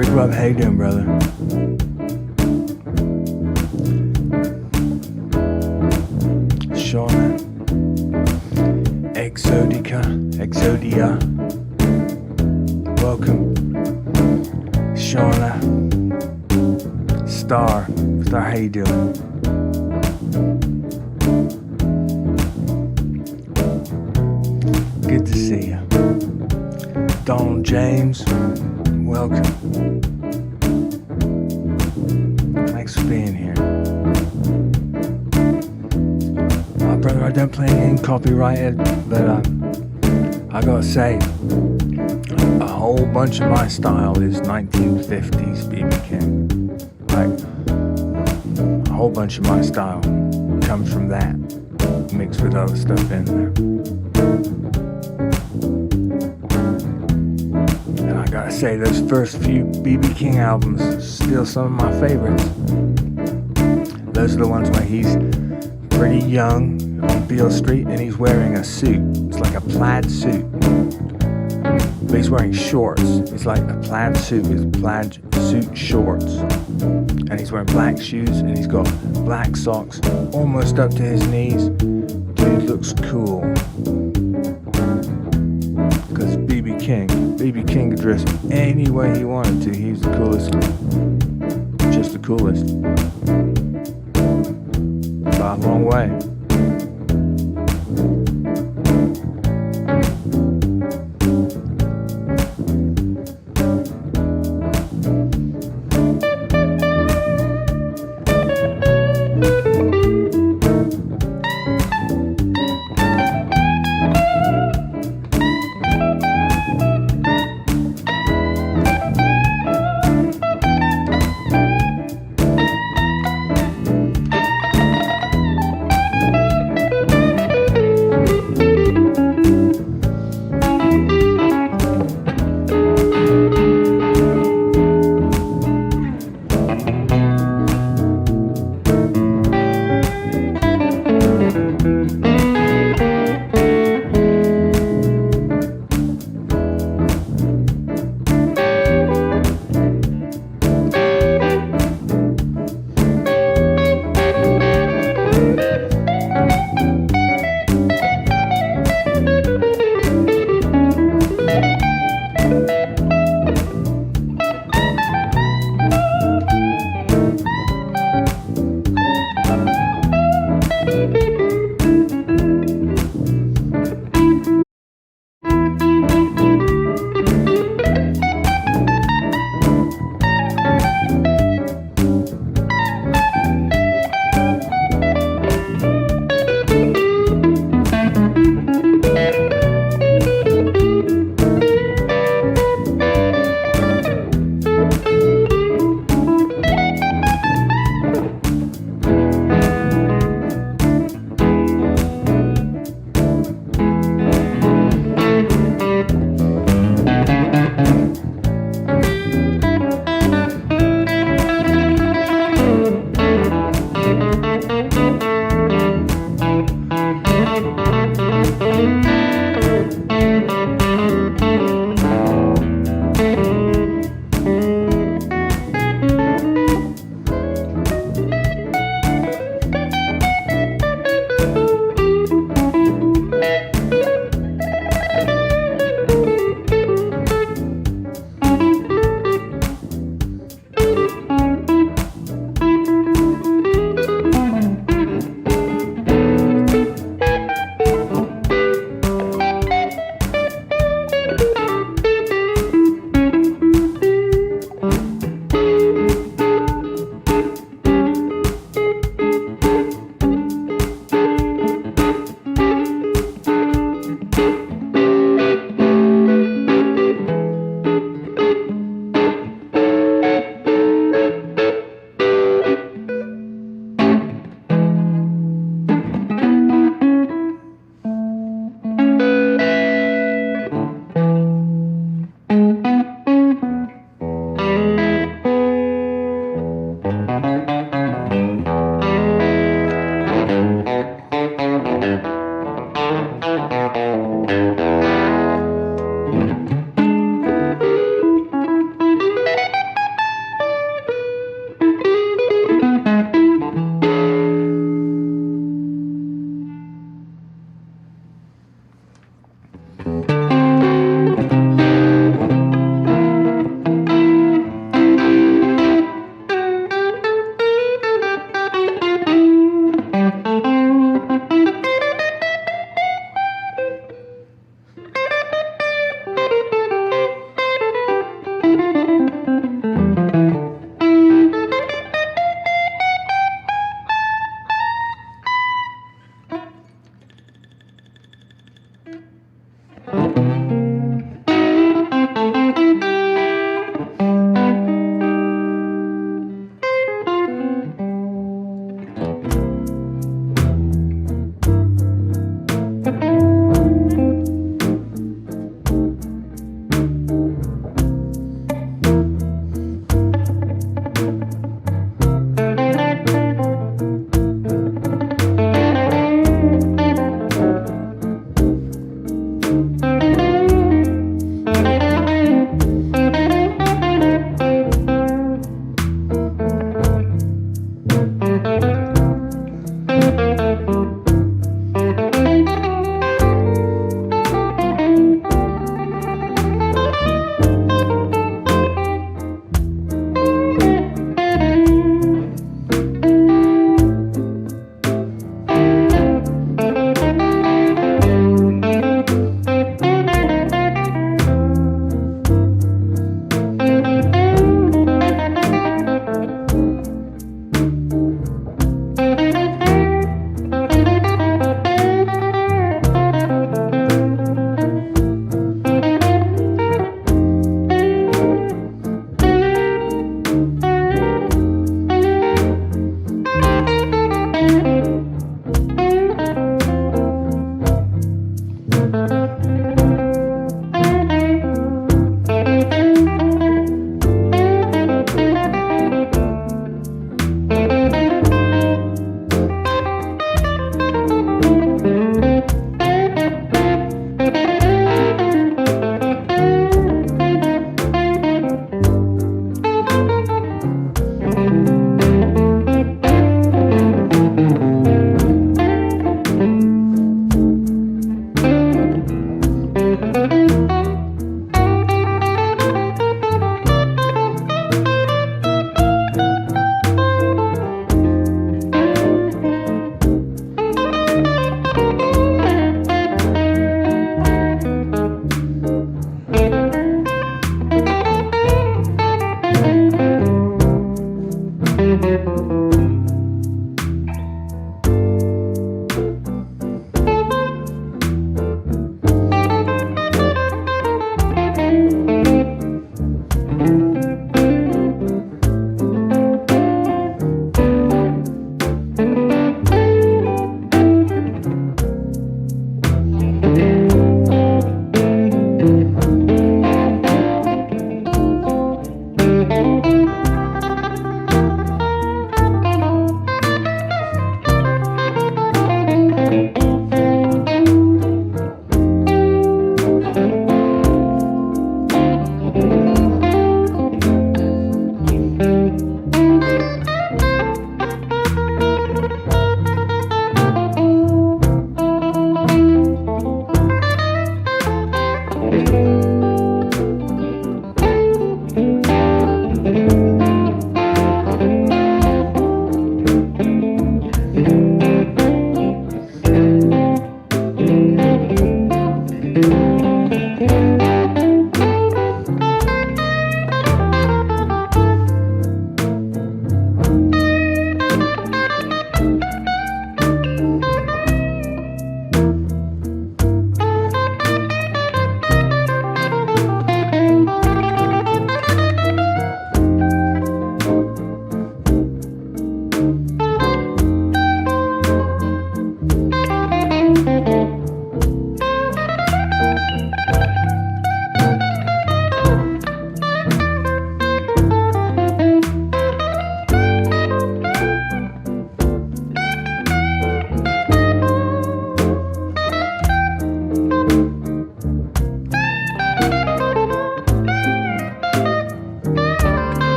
Big Rob, how you doing, brother? Shauna, Exodia, welcome. Shauna, Star, how you doing? Good to see you. Donald James, welcome. Thanks for being here. Brother, I don't play anything copyrighted, but I gotta say, a whole bunch of my style is 1950s BB King. Like, a whole bunch of my style comes from that, mixed with other stuff in there. And I gotta say, those first few BB King albums are still some of my favorites. Those are the ones where he's pretty young on Beale Street and he's wearing a suit. It's like a plaid suit. But he's wearing shorts. It's like a plaid suit with plaid suit shorts. And he's wearing black shoes and he's got black socks almost up to his knees. Dude looks cool. Because BB King could dress any way he wanted to. He's the coolest. Just the coolest. By a long way.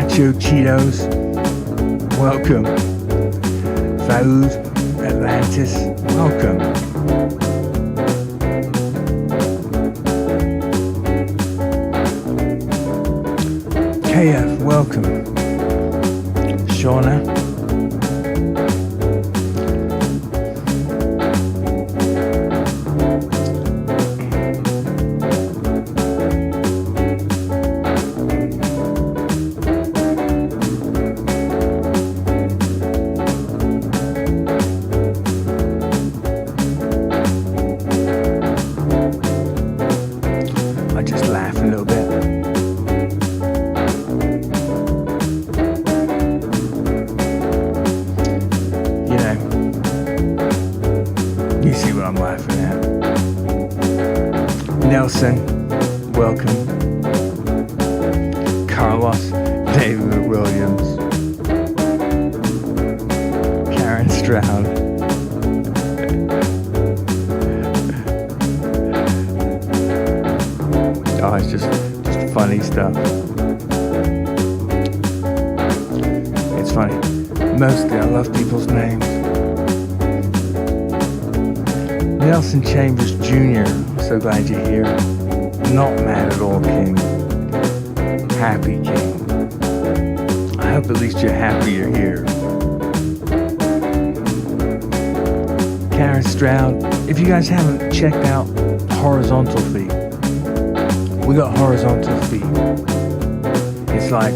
Nacho Cheetos, welcome. Faouz Atlantis, welcome. KF, welcome. Shauna. I just laugh a little bit. You know, you see what I'm laughing at. Nelson, welcome. Carlos, David Williams, Karen Stroud. Oh, it's just funny stuff. It's funny. Mostly I love people's names. Nelson Chambers Jr., I'm so glad you're here. Not mad at all, King. Happy, King. I hope at least you're happy you're here. Karen Stroud, if you guys haven't checked out Horizontal Feet, we got Horizontal Feet. It's like,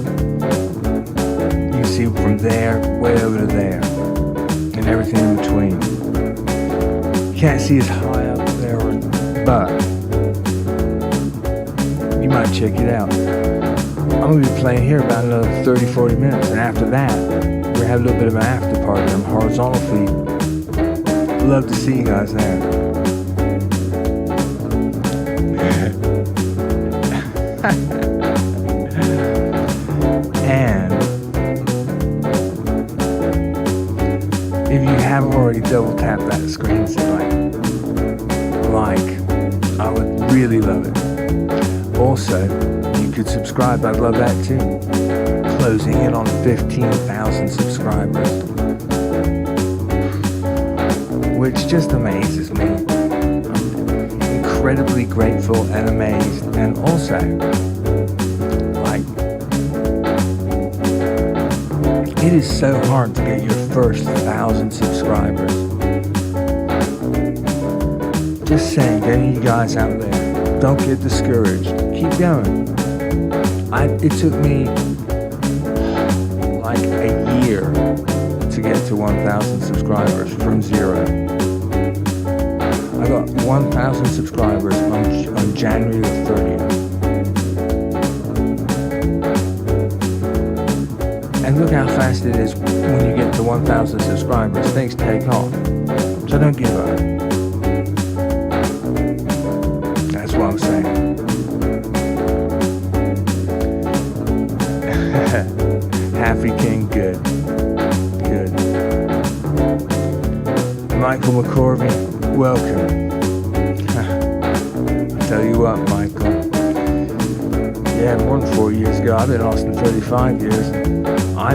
you see from there, way over to there, and everything in between. You can't see as high up there, but you might check it out. I'm going to be playing here about another 30-40 minutes, and after that, we're going to have a little bit of an after party on Horizontal Feet. Love to see you guys there. And if you haven't already double tapped that screen, say like, I would really love it. Also, you could subscribe, I'd love that too. Closing in on 15,000 subscribers, which just amazes me. I'm incredibly grateful and amazed, and also, like, it is so hard to get your first 1,000 subscribers. Just saying, any of you guys out there, don't get discouraged. Keep going. It took me like a year to get to 1,000 subscribers from 0. I got 1,000 subscribers on January the 30th. And look how fast it is when you get to 1,000 subscribers. Things take off. So don't give up. That's what I'm saying. Happy King, good. Good. Michael McCorvey, welcome. I'll tell you what, Michael. Yeah, more than 4 years ago. I've been in Austin 35 years. I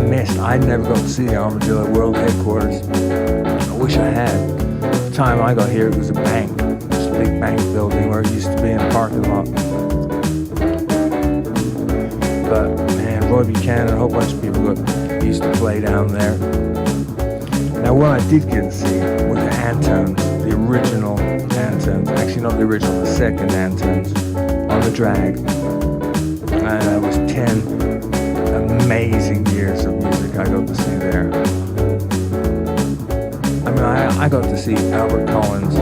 never got to see the Armadillo World Headquarters. I wish I had. The time I got here, it was a bank. It was a big bank building where it used to be in a parking lot. But, man, Roy Buchanan and a whole bunch of people used to play down there. Now, what I did get to see was the Antones, the original Antones. Actually, not the original, the second Antones on the drag. And that was 10 amazing years of music I got to see there. I mean, I got to see Albert Collins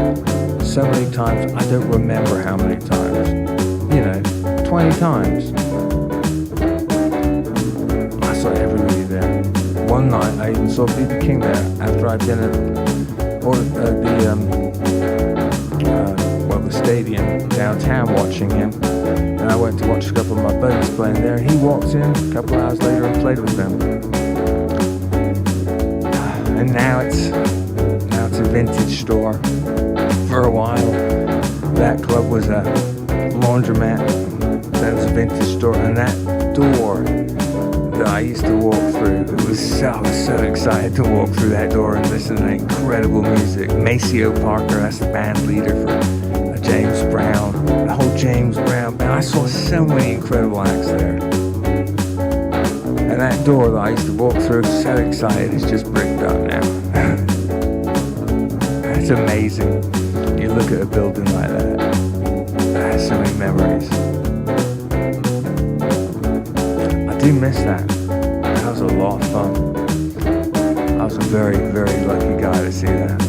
so many times, I don't remember how many times. 20 times. I saw everybody there. One night, I even saw B.B. King there after I'd been at the stadium downtown watching him. And I went to watch a couple of my buddies playing there. He walked in a couple hours later and played with them. And now it's a vintage store. For a while, that club was a laundromat. Then it was a vintage store, and that door that I used to walk through. I was so excited to walk through that door and listen to incredible music. Maceo Parker, that's the band leader for James Brown. The whole James Brown band. I saw so many incredible acts there. And that door that I used to walk through, so excited, is just bricked up now. It's amazing. You look at a building like that. I have so many memories. I do miss that. That was a lot of fun. I was a very, very lucky guy to see that.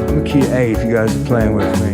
I'm a key A if you guys are playing with me.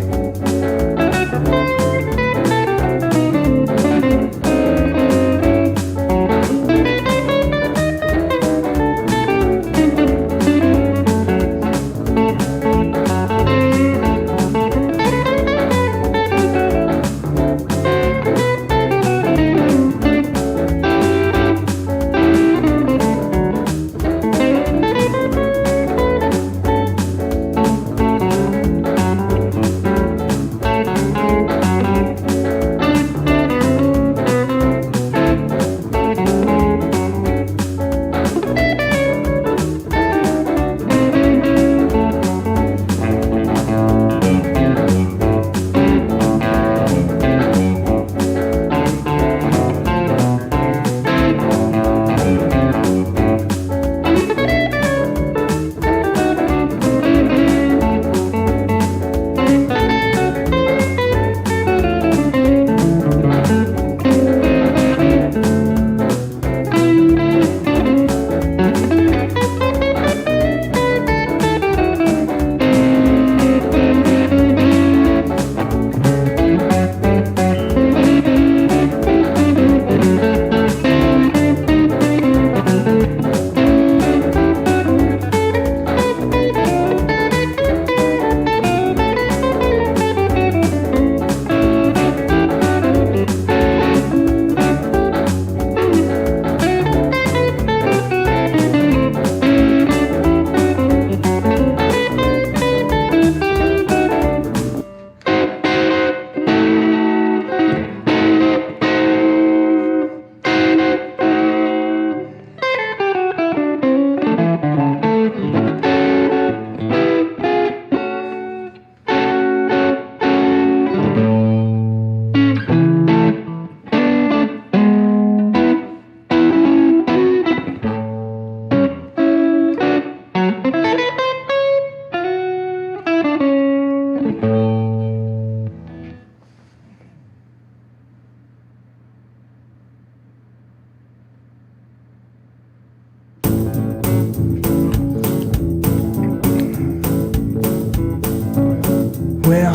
Well,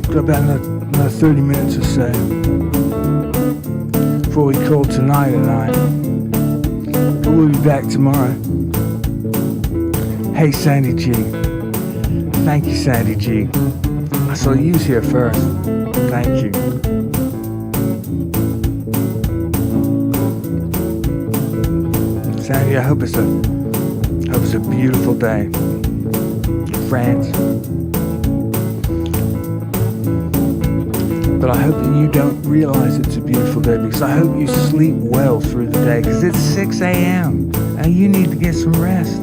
got about another 30 minutes or so before we call tonight. But we'll be back tomorrow. Hey, Sandy G. Thank you, Sandy G. I saw you here first. Thank you. Sandy, I hope it's a beautiful day. France. But I hope that you don't realize it's a beautiful day, because I hope you sleep well through the day, because it's 6 a.m. and you need to get some rest.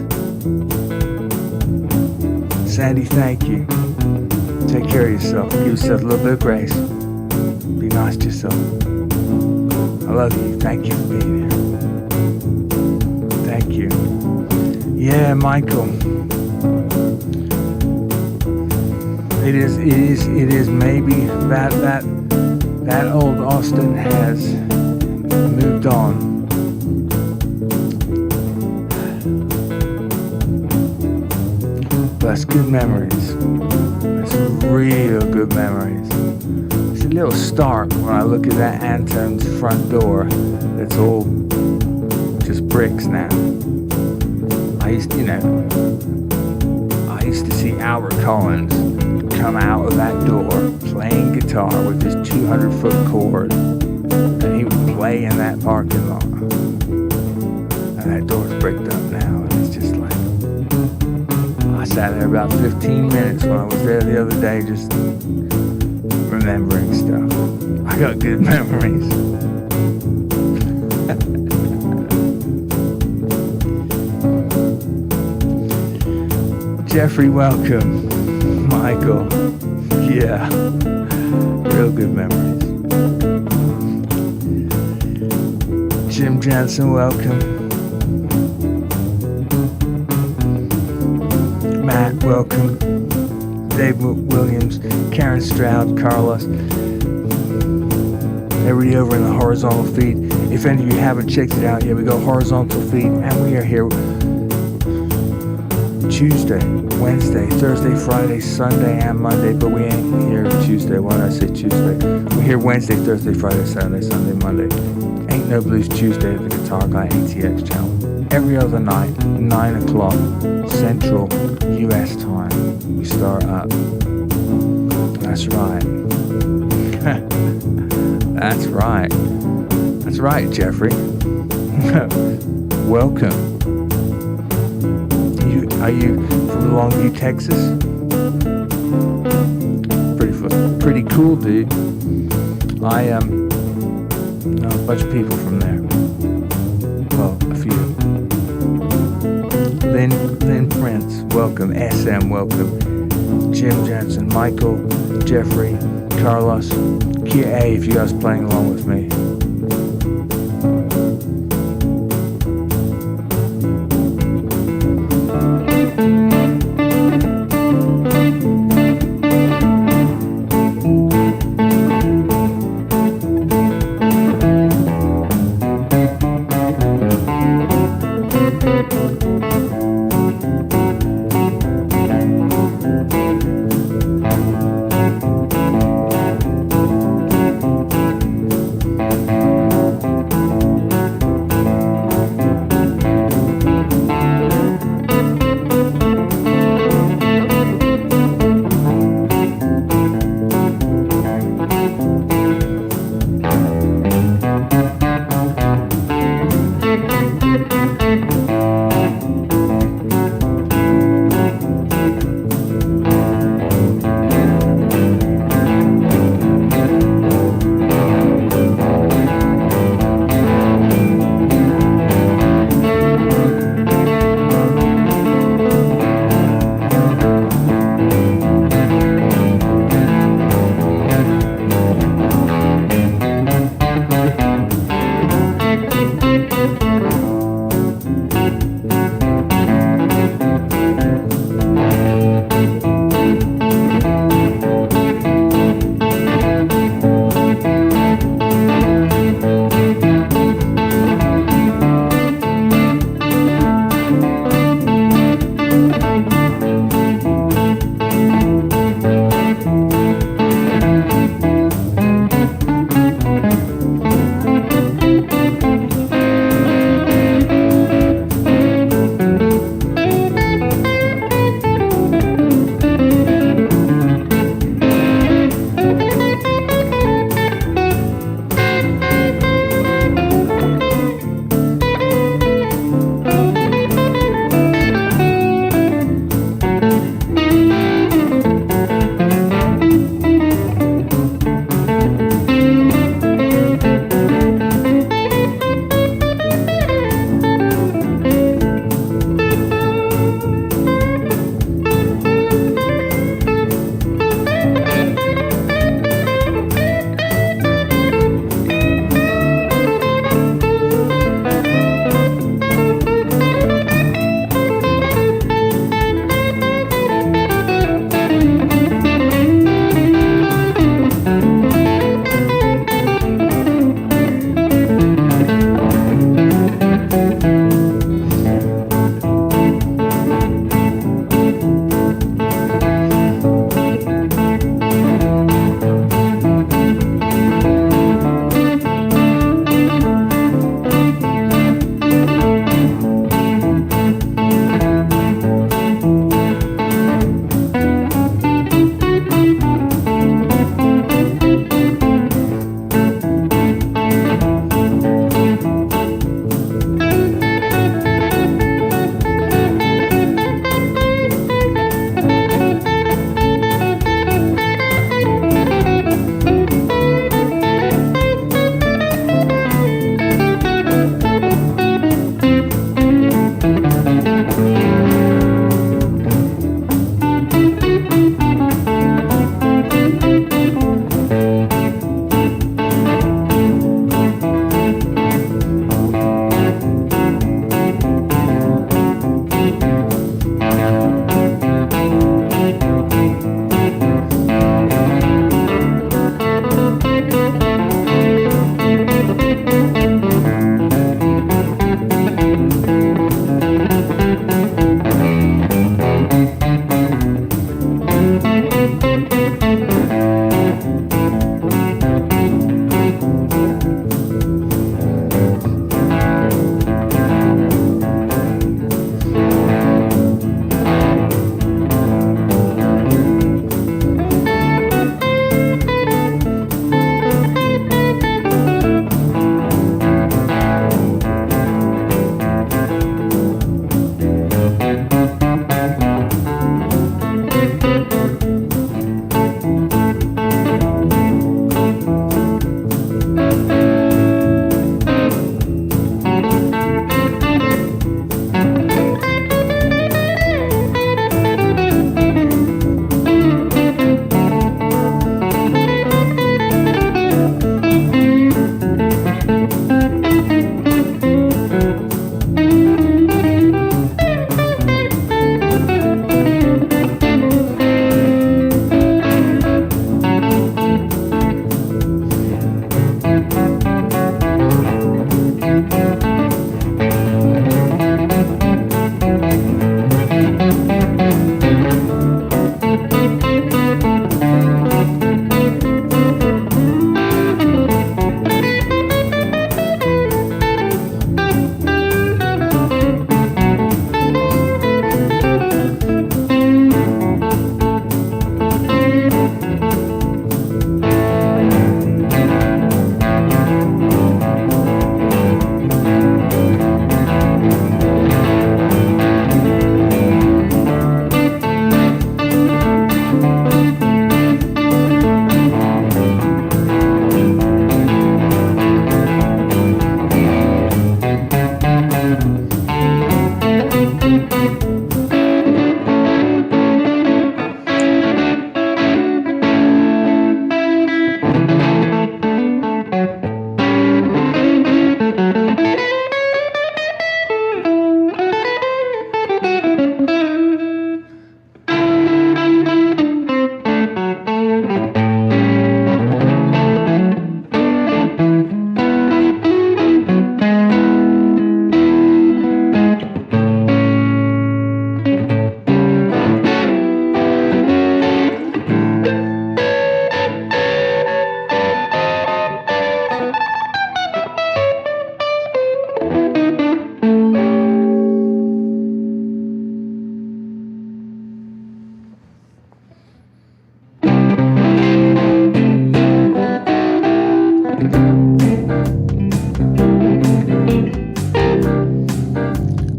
Sandy, thank you. Take care of yourself. Give yourself a little bit of grace. Be nice to yourself. I love you. Thank you for being here. Thank you. Yeah, Michael. It is maybe that old Austin has moved on. But it's good memories. It's real good memories. It's a little stark when I look at that Antone's front door that's all just bricks now. I used to see Albert Collins come out of that door playing guitar with his 200-foot cord, and he would play in that parking lot. And that door's bricked up now, and it's just like, I sat there about 15 minutes when I was there the other day just remembering stuff. I got good memories. Jeffrey, welcome. Michael, yeah, real good memories. Jim Jansen, welcome. Matt, welcome. Dave Williams, Karen Stroud, Carlos. Everybody over in the horizontal feed. If any of you haven't checked it out yet, we go horizontal feed, and we are here Tuesday, Wednesday, Thursday, Friday, Sunday, and Monday, but we ain't here Tuesday. Why did I say Tuesday? We're here Wednesday, Thursday, Friday, Saturday, Sunday, Monday. Ain't No Blues Tuesday at the Guitar Guy ATX channel. Every other night, 9 o'clock Central US time, we start up. That's right. That's right. That's right, Jeffrey. Welcome. Are you from Longview, Texas? Pretty cool, dude. I know a bunch of people from there. Well, a few. Lynn Prince, welcome. SM, welcome. Jim Jensen, Michael, Jeffrey, Carlos, Kia A, if you guys playing along with me.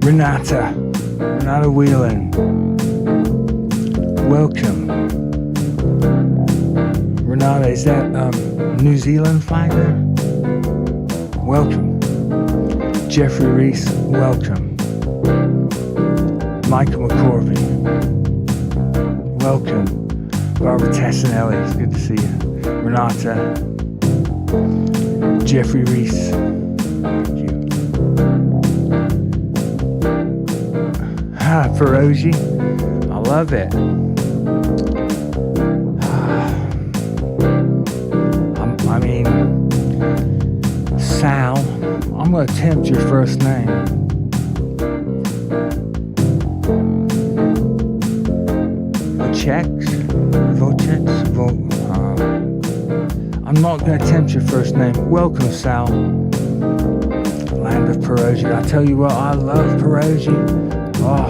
Renata Whelan, welcome. Renata, is that New Zealand flag there? Welcome. Jeffrey Reese, welcome. Michael McCorvey, welcome. Barbara Tassinelli, it's good to see you. Renata, Jeffrey Reese, thank you. Feroji, I love it. I mean, Sal, I'm going to attempt your first name. I'm not going to attempt your first name. Welcome, Sal. Land of Pierogi. I tell you what, I love pierogi. Oh,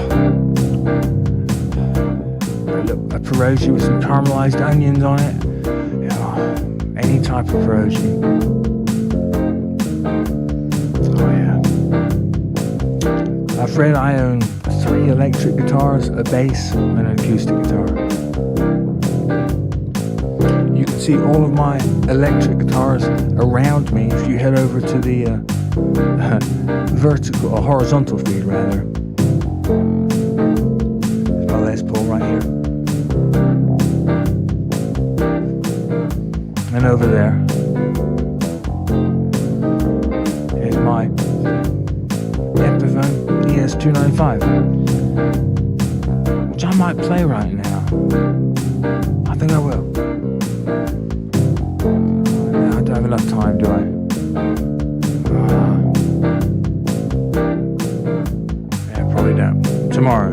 a pierogi with some caramelized onions on it. Yeah, any type of pierogi. Oh yeah. A friend, I own 3 electric guitars, a bass, and an acoustic guitar. You can see all of my electric guitars around me if you head over to the vertical or horizontal feed rather. There's my Les Paul right here. And over there is my Epiphone ES295, which I might play right now. I think I will. I don't have enough time, do I? Yeah, probably don't. Tomorrow.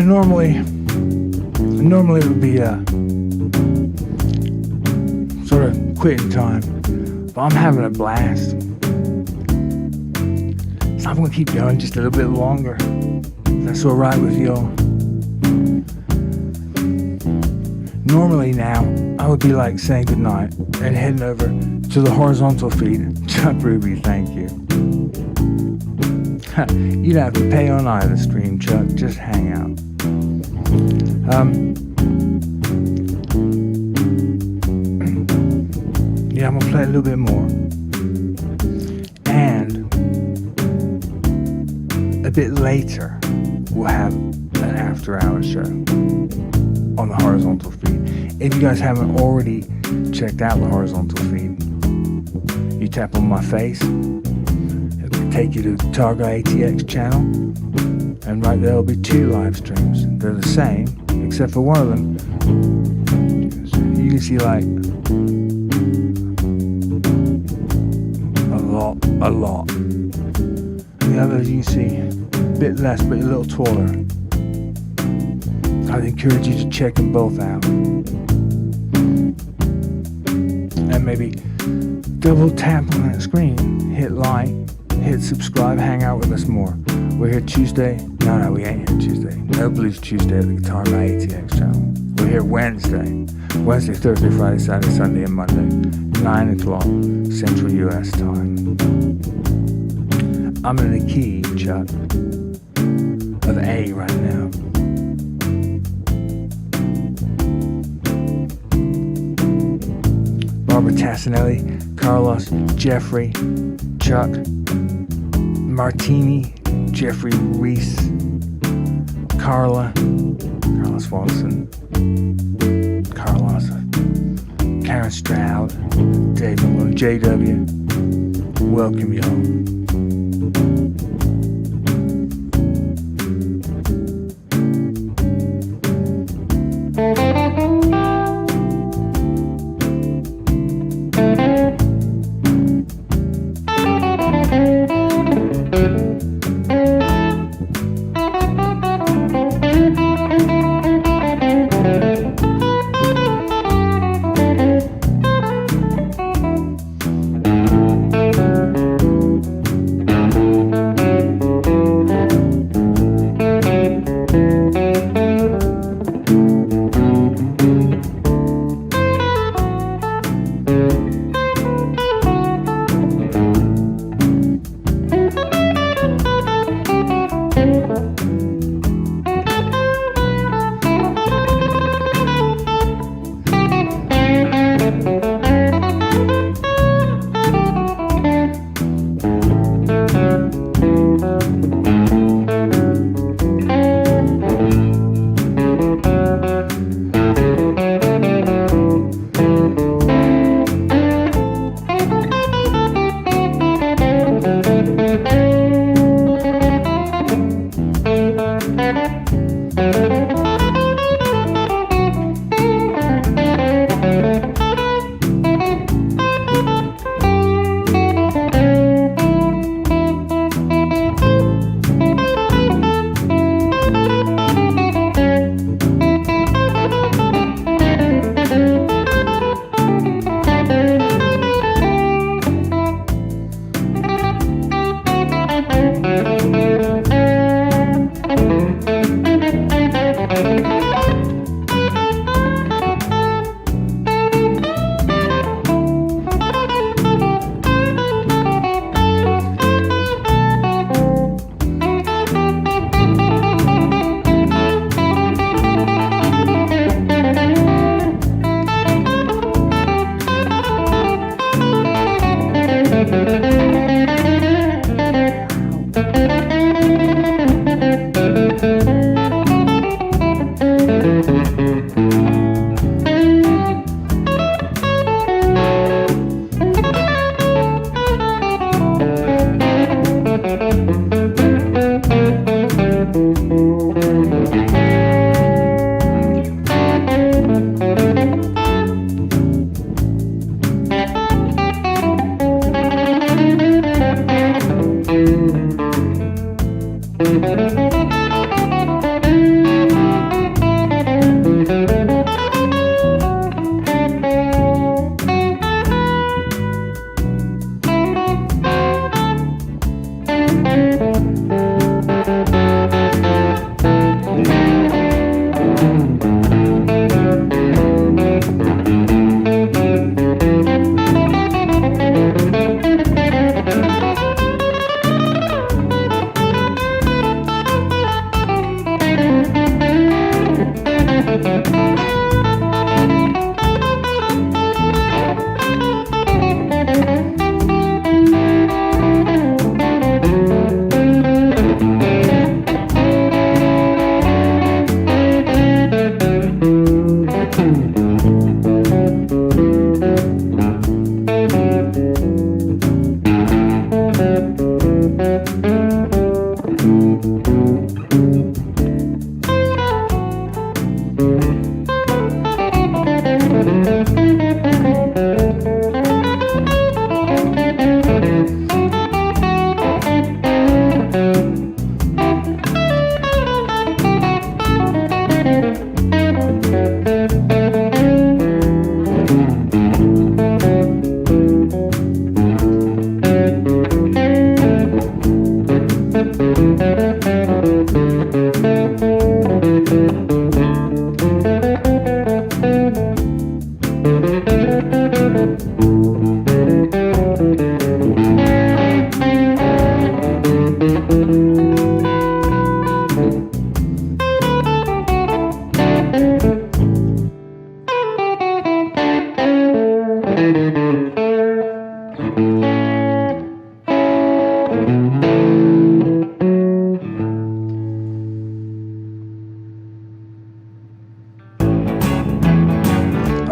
normally it would be a sort of quitting time, but I'm having a blast. So I'm gonna keep going just a little bit longer. That's all right with y'all. Normally now, I would be like saying goodnight and heading over to the horizontal feed. Chuck Ruby, thank you. You don't have to pay on either stream, Chuck. Just hang out. Yeah, I'm gonna play a little bit more. And a bit later, we'll have an after-hours show on the horizontal feed. If you guys haven't already checked out the horizontal feed, you tap on my face, it'll take you to the GuitarGuyATX channel, and right there will be 2 live streams. They're the same, except for one of them. You can see like a lot. The others you can see a bit less, but a little taller. I'd encourage you to check them both out. And maybe double tap on that screen, hit like, hit subscribe, hang out with us more. We're here Tuesday. No, we ain't here Tuesday. No Blues Tuesday at the GuitarGuyATX channel. We're here Wednesday, Thursday, Friday, Saturday, Sunday, and Monday, 9 o'clock Central US time. I'm in the key, Chuck, of A right now. Barbara Tassinelli, Carlos, Jeffrey, Chuck, Martini, Jeffrey Reese, Carlos Watson, Carlos, Karen Stroud, David Malone, JW. Welcome, y'all.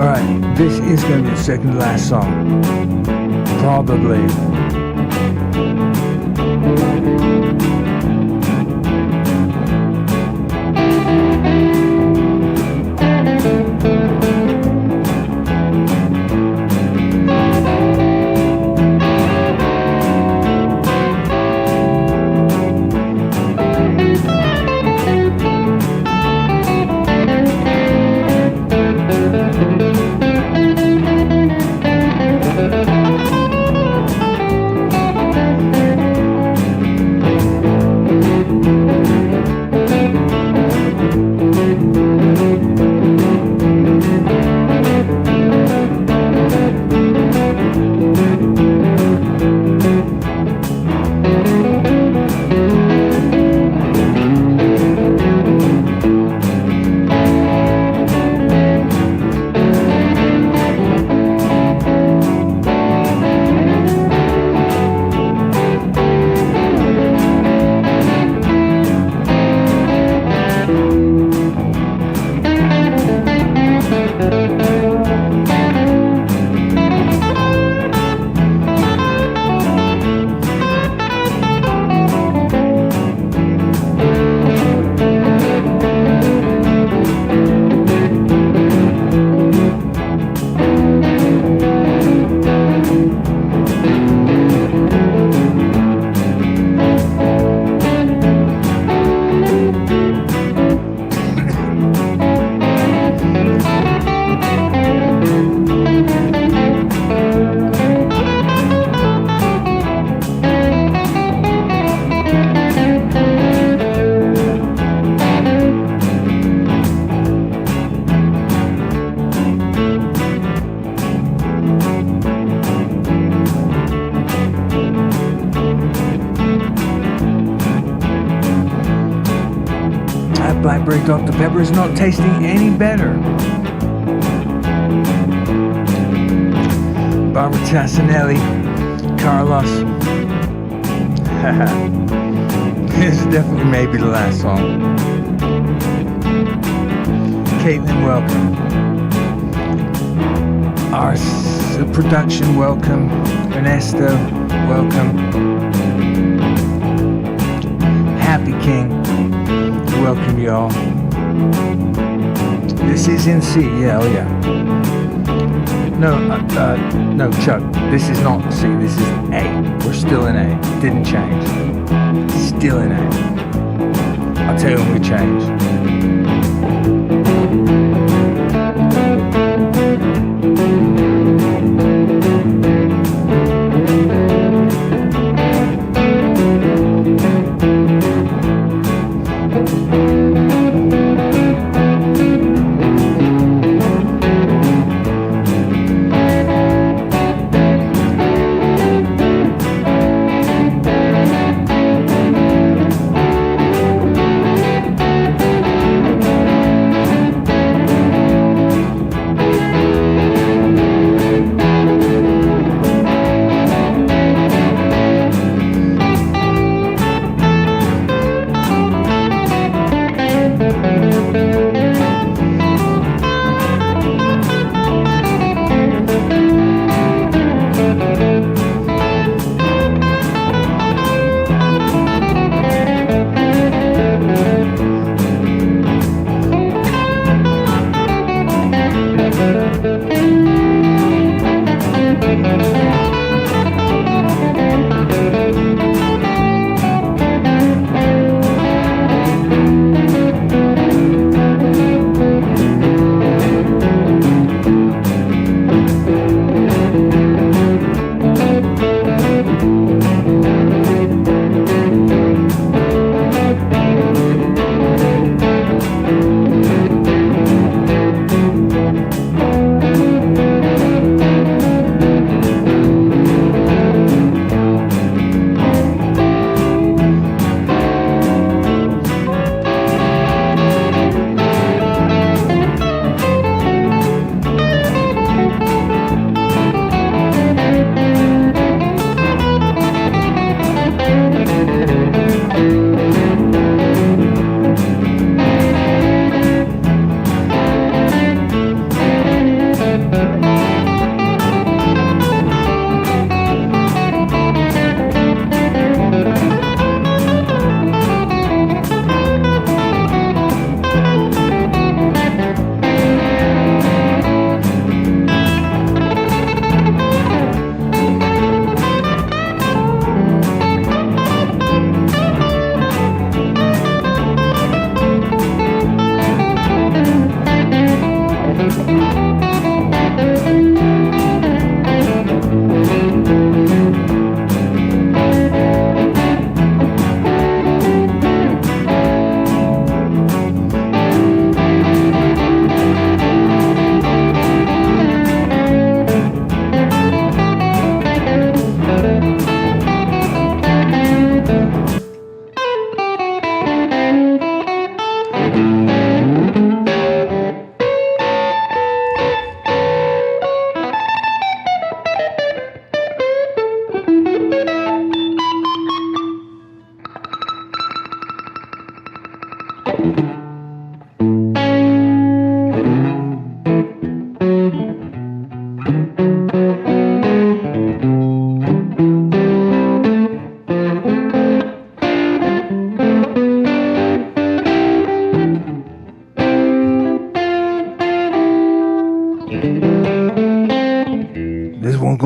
Alright, this is going to be the second to last song. Probably. Blackberry Dr. Pepper is not tasting any better. Barbara Tassinelli, Carlos. This is definitely maybe the last song. Caitlin, welcome. Our production, welcome. Ernesto, welcome. Happy King. Welcome, y'all. This is in C, yeah, oh yeah. No, Chuck, this is not C, this is A. We're still in A. Didn't change. Still in A. I'll tell you when we change.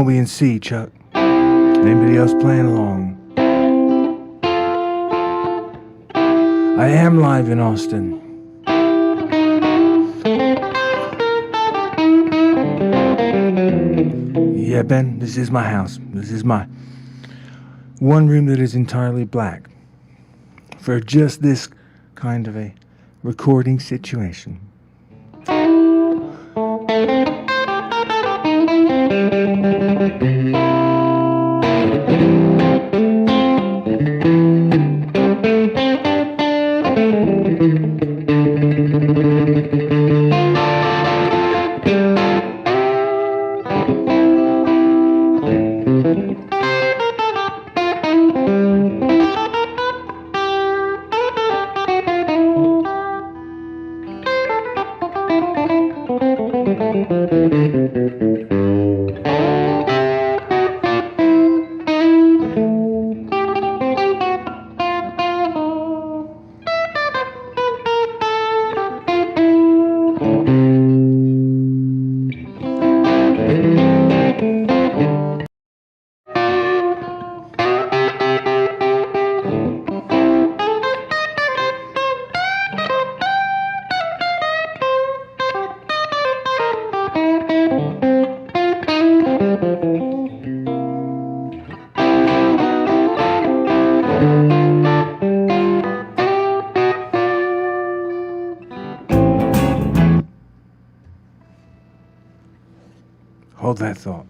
B and C, Chuck. Anybody else playing along? I am live in Austin. Yeah, Ben, this is my house. This is my one room that is entirely black for just this kind of a recording situation. Hold that thought.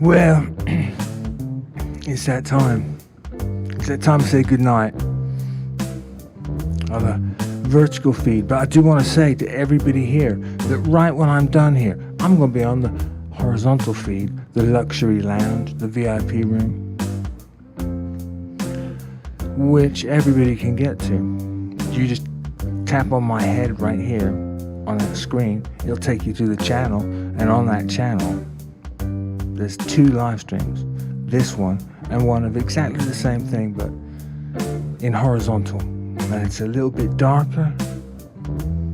Well, it's that time. It's that time to say goodnight on a vertical feed. But I do want to say to everybody here that right when I'm done here, I'm going to be on the horizontal feed, the luxury lounge, the VIP room, which everybody can get to. You just tap on my head right here on that screen. It'll take you to the channel, and on that channel there's 2 live streams, this one and one of exactly the same thing but in horizontal, and it's a little bit darker, a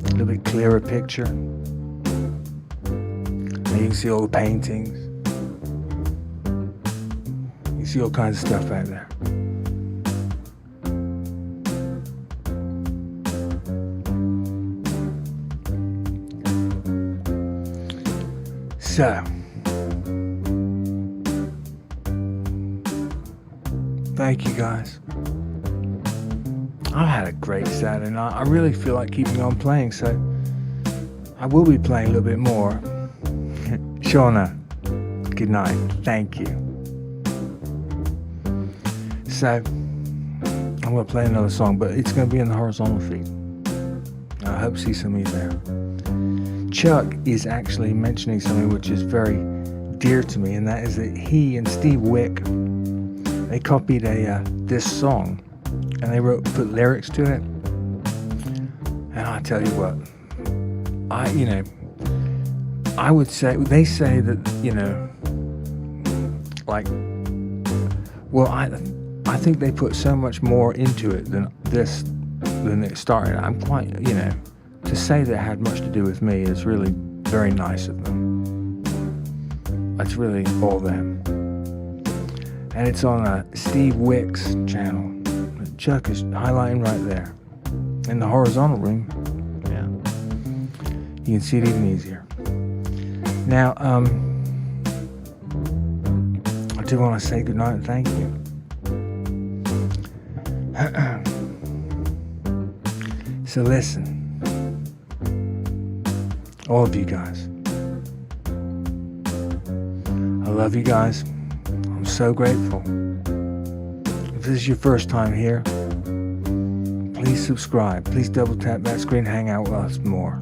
little bit clearer picture, and you can see all the paintings, you see all kinds of stuff out there. So, thank you guys. I've had a great Saturday night. I really feel like keeping on playing, so I will be playing a little bit more. Shauna, good night. Thank you. So, I'm going to play another song, but it's going to be in the horizontal feed. I hope to see some of you there. Chuck is actually mentioning something which is very dear to me, and that is that he and Steve Wick, they copied this song and they put lyrics to it. And I tell you what, I would say, they say that, like, well, I think they put so much more into it than it started. I'm quite, to say that it had much to do with me is really very nice of them. It's really all them. And it's on Steve Wick's channel. Chuck is highlighting right there. In the horizontal room, yeah, you can see it even easier. Now, I do want to say goodnight and thank you. So listen. All of you guys, I love you guys. I'm so grateful. If this is your first time here, please subscribe. Please double tap that screen, hang out with us more.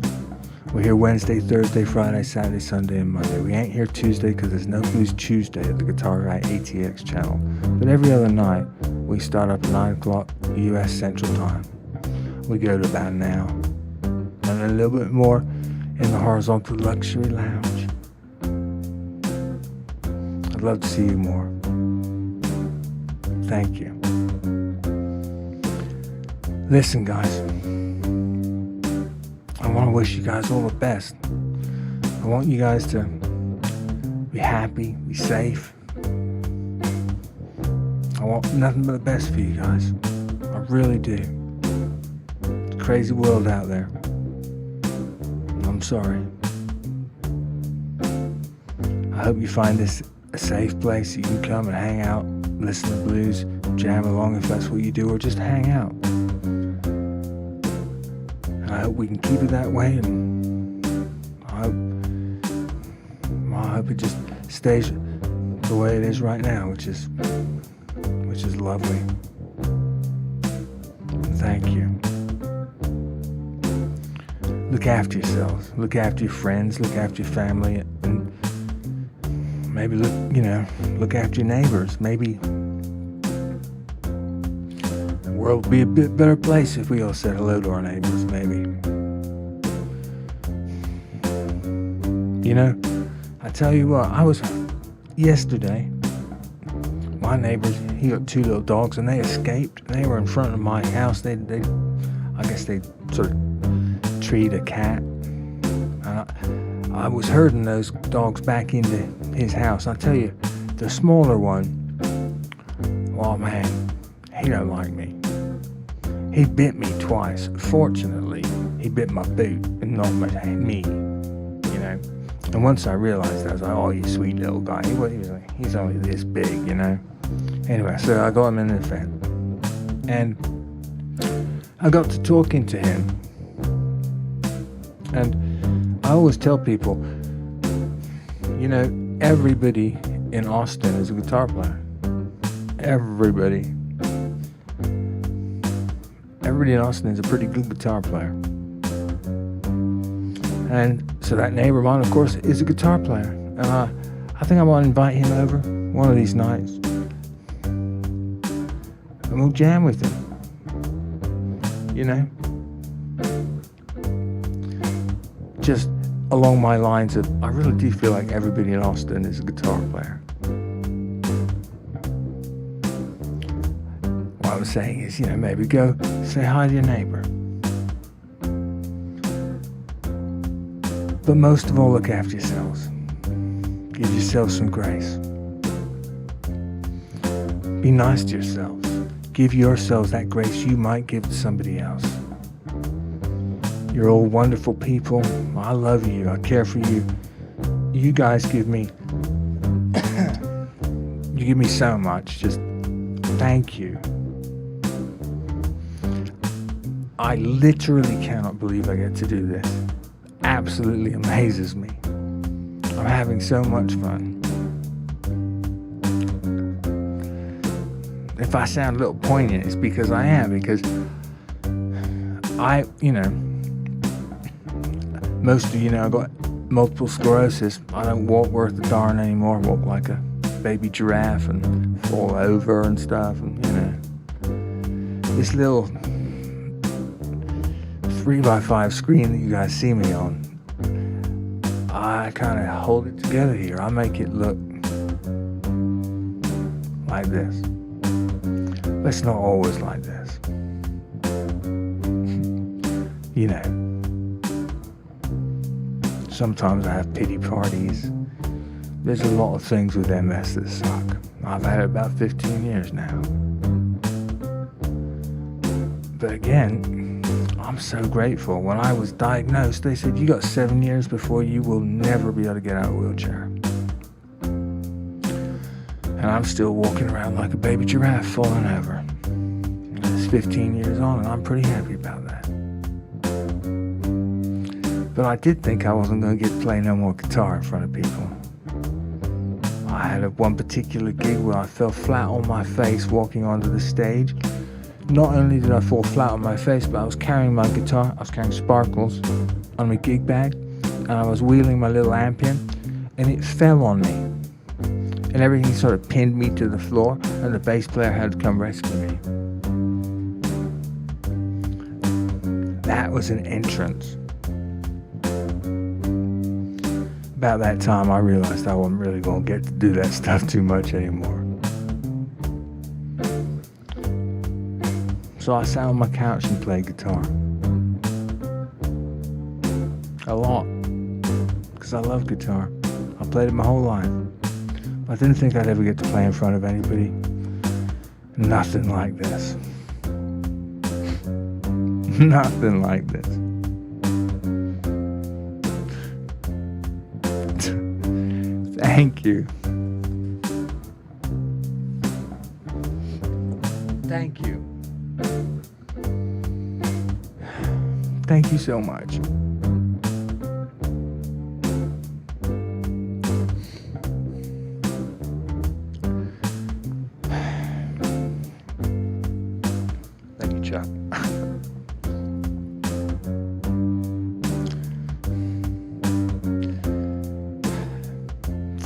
We're here Wednesday, Thursday, Friday, Saturday, Sunday, and Monday. We ain't here Tuesday because there's no Blues Tuesday at the GuitarGuyATX channel. But every other night, we start up at 9 o'clock US Central Time. We go to about an hour and a little bit more in the horizontal luxury lounge. I'd love to see you more. Thank you. Listen, guys, I want to wish you guys all the best. I want you guys to be happy, be safe. I want nothing but the best for you guys. I really do. It's a crazy world out there. I'm sorry. I hope you find this a safe place that you can come and hang out, listen to blues, jam along if that's what you do, or just hang out. And I hope we can keep it that way, and I hope it just stays the way it is right now, which is lovely. Thank you. Look after yourselves, look after your friends, look after your family, and maybe look after your neighbors. Maybe the world would be a bit better place if we all said hello to our neighbors, maybe. I tell you what, I was yesterday, my neighbors, he got 2 little dogs and they escaped. They were in front of my house. I guess they sort of treat a cat, and I was herding those dogs back into his house. I tell you, the smaller one, oh man, he don't like me. He bit me twice. Fortunately, he bit my boot and not me, and once I realized that, I was like, oh, you sweet little guy. He's only this big, Anyway, so I got him in the fence, and I got to talking to him. And I always tell people, everybody in Austin is a guitar player. Everybody in Austin is a pretty good guitar player. And so that neighbor of mine, of course, is a guitar player. And I think I want to invite him over one of these nights. And we'll jam with him. You know? Just along my lines of, I really do feel like everybody in Austin is a guitar player. What I'm saying is, you know, maybe go say hi to your neighbor. But most of all, look after yourselves. Give yourselves some grace. Be nice to yourselves. Give yourselves that grace you might give to somebody else. You're all wonderful people. I love you. I care for you. You guys give me you give me so much. Just thank you. I literally cannot believe I get to do this. Absolutely amazes me. I'm having so much fun. If I sound a little poignant, it's because I am, because most of you know I got multiple sclerosis. I don't walk worth a darn anymore. I walk like a baby giraffe and fall over and stuff. And, you know, this little 3x5 screen that you guys see me on, I kind of hold it together here. I make it look like this. But it's not always like this. You know. Sometimes I have pity parties. There's a lot of things with MS that suck. I've had it about 15 years now. But again, I'm so grateful. When I was diagnosed, they said, you got 7 years before you will never be able to get out of a wheelchair. And I'm still walking around like a baby giraffe falling over. And it's 15 years on, and I'm pretty happy about that. But I did think I wasn't going to get to play no more guitar in front of people. I had one particular gig where I fell flat on my face walking onto the stage. Not only did I fall flat on my face, but I was carrying my guitar. I was carrying sparkles on my gig bag, and I was wheeling my little amp in, and it fell on me. And everything sort of pinned me to the floor, and the bass player had to come rescue me. That was an entrance. About that time, I realized I wasn't really going to get to do that stuff too much anymore. So I sat on my couch and played guitar. A lot. Because I love guitar. I played it my whole life. I didn't think I'd ever get to play in front of anybody. Nothing like this. Nothing like this. Thank you. Thank you. Thank you so much. Thank you, Chuck.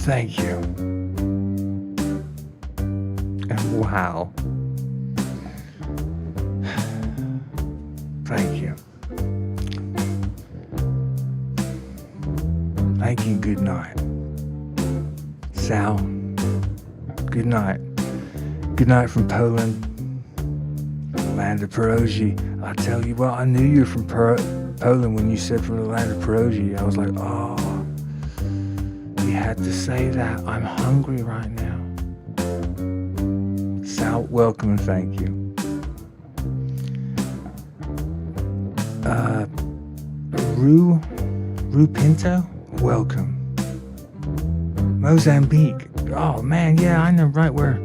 Thank you. And wow. Thank you. Thank you. Good night. Sal. Good night. Good night from Poland. The land of pierogi. I tell you what, I knew you were from Poland when you said from the land of pierogi. I was like, oh. You had to say that. I'm hungry right now. Sal, welcome and thank you. Rue Pinto, welcome. Mozambique. Oh man, yeah, I know right where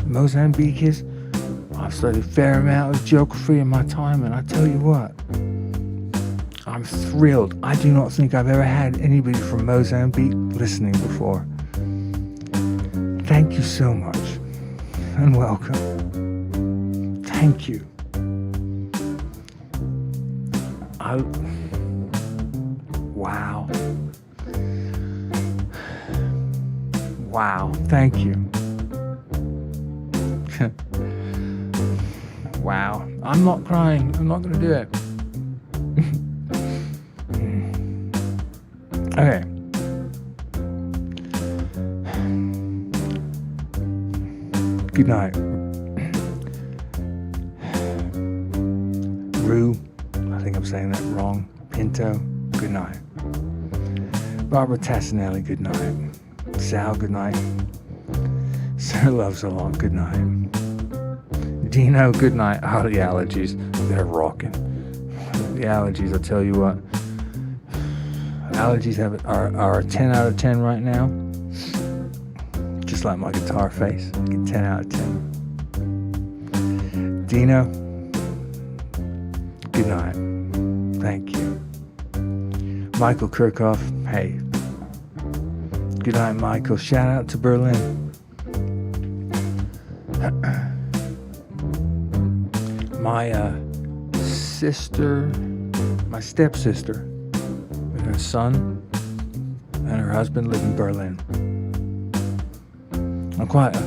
Mozambique is. I've studied a fair amount of geography in my time, and I tell you what, I'm thrilled. I do not think I've ever had anybody from Mozambique listening before. thank you so much. And welcome. Thank you. Wow. Wow. Thank you. Wow. I'm not crying. I'm not going to do it. Okay. Good night. Rue, I think I'm saying that wrong. Pinto, good night. Barbara Tassinelli, good night. Sal, good night. Sir Loves a Lot, good night. Dino, good night. Oh, the allergies, they're rocking. The allergies, I'll tell you what. Allergies are a 10 out of 10 right now. Just like my guitar face. Get 10 out of 10. Dino, good night. Thank you. Michael Kirchhoff, hey. Good night, Michael. Shout out to Berlin. My sister, my stepsister, and her son and her husband live in Berlin. I'm quite a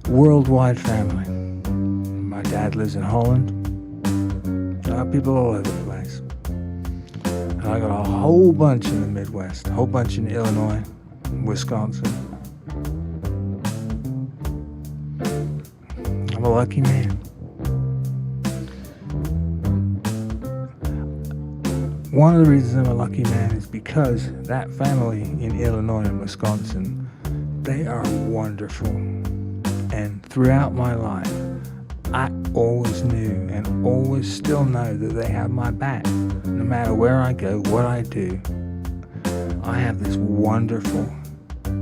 worldwide family. My dad lives in Holland. I got people all over the place. And I got a whole bunch in the Midwest, a whole bunch in Illinois, Wisconsin. I'm a lucky man. One of the reasons I'm a lucky man is because that family in Illinois and Wisconsin, they are wonderful. And throughout my life, I always knew and always still know that they have my back. No matter where I go, what I do, I have this wonderful,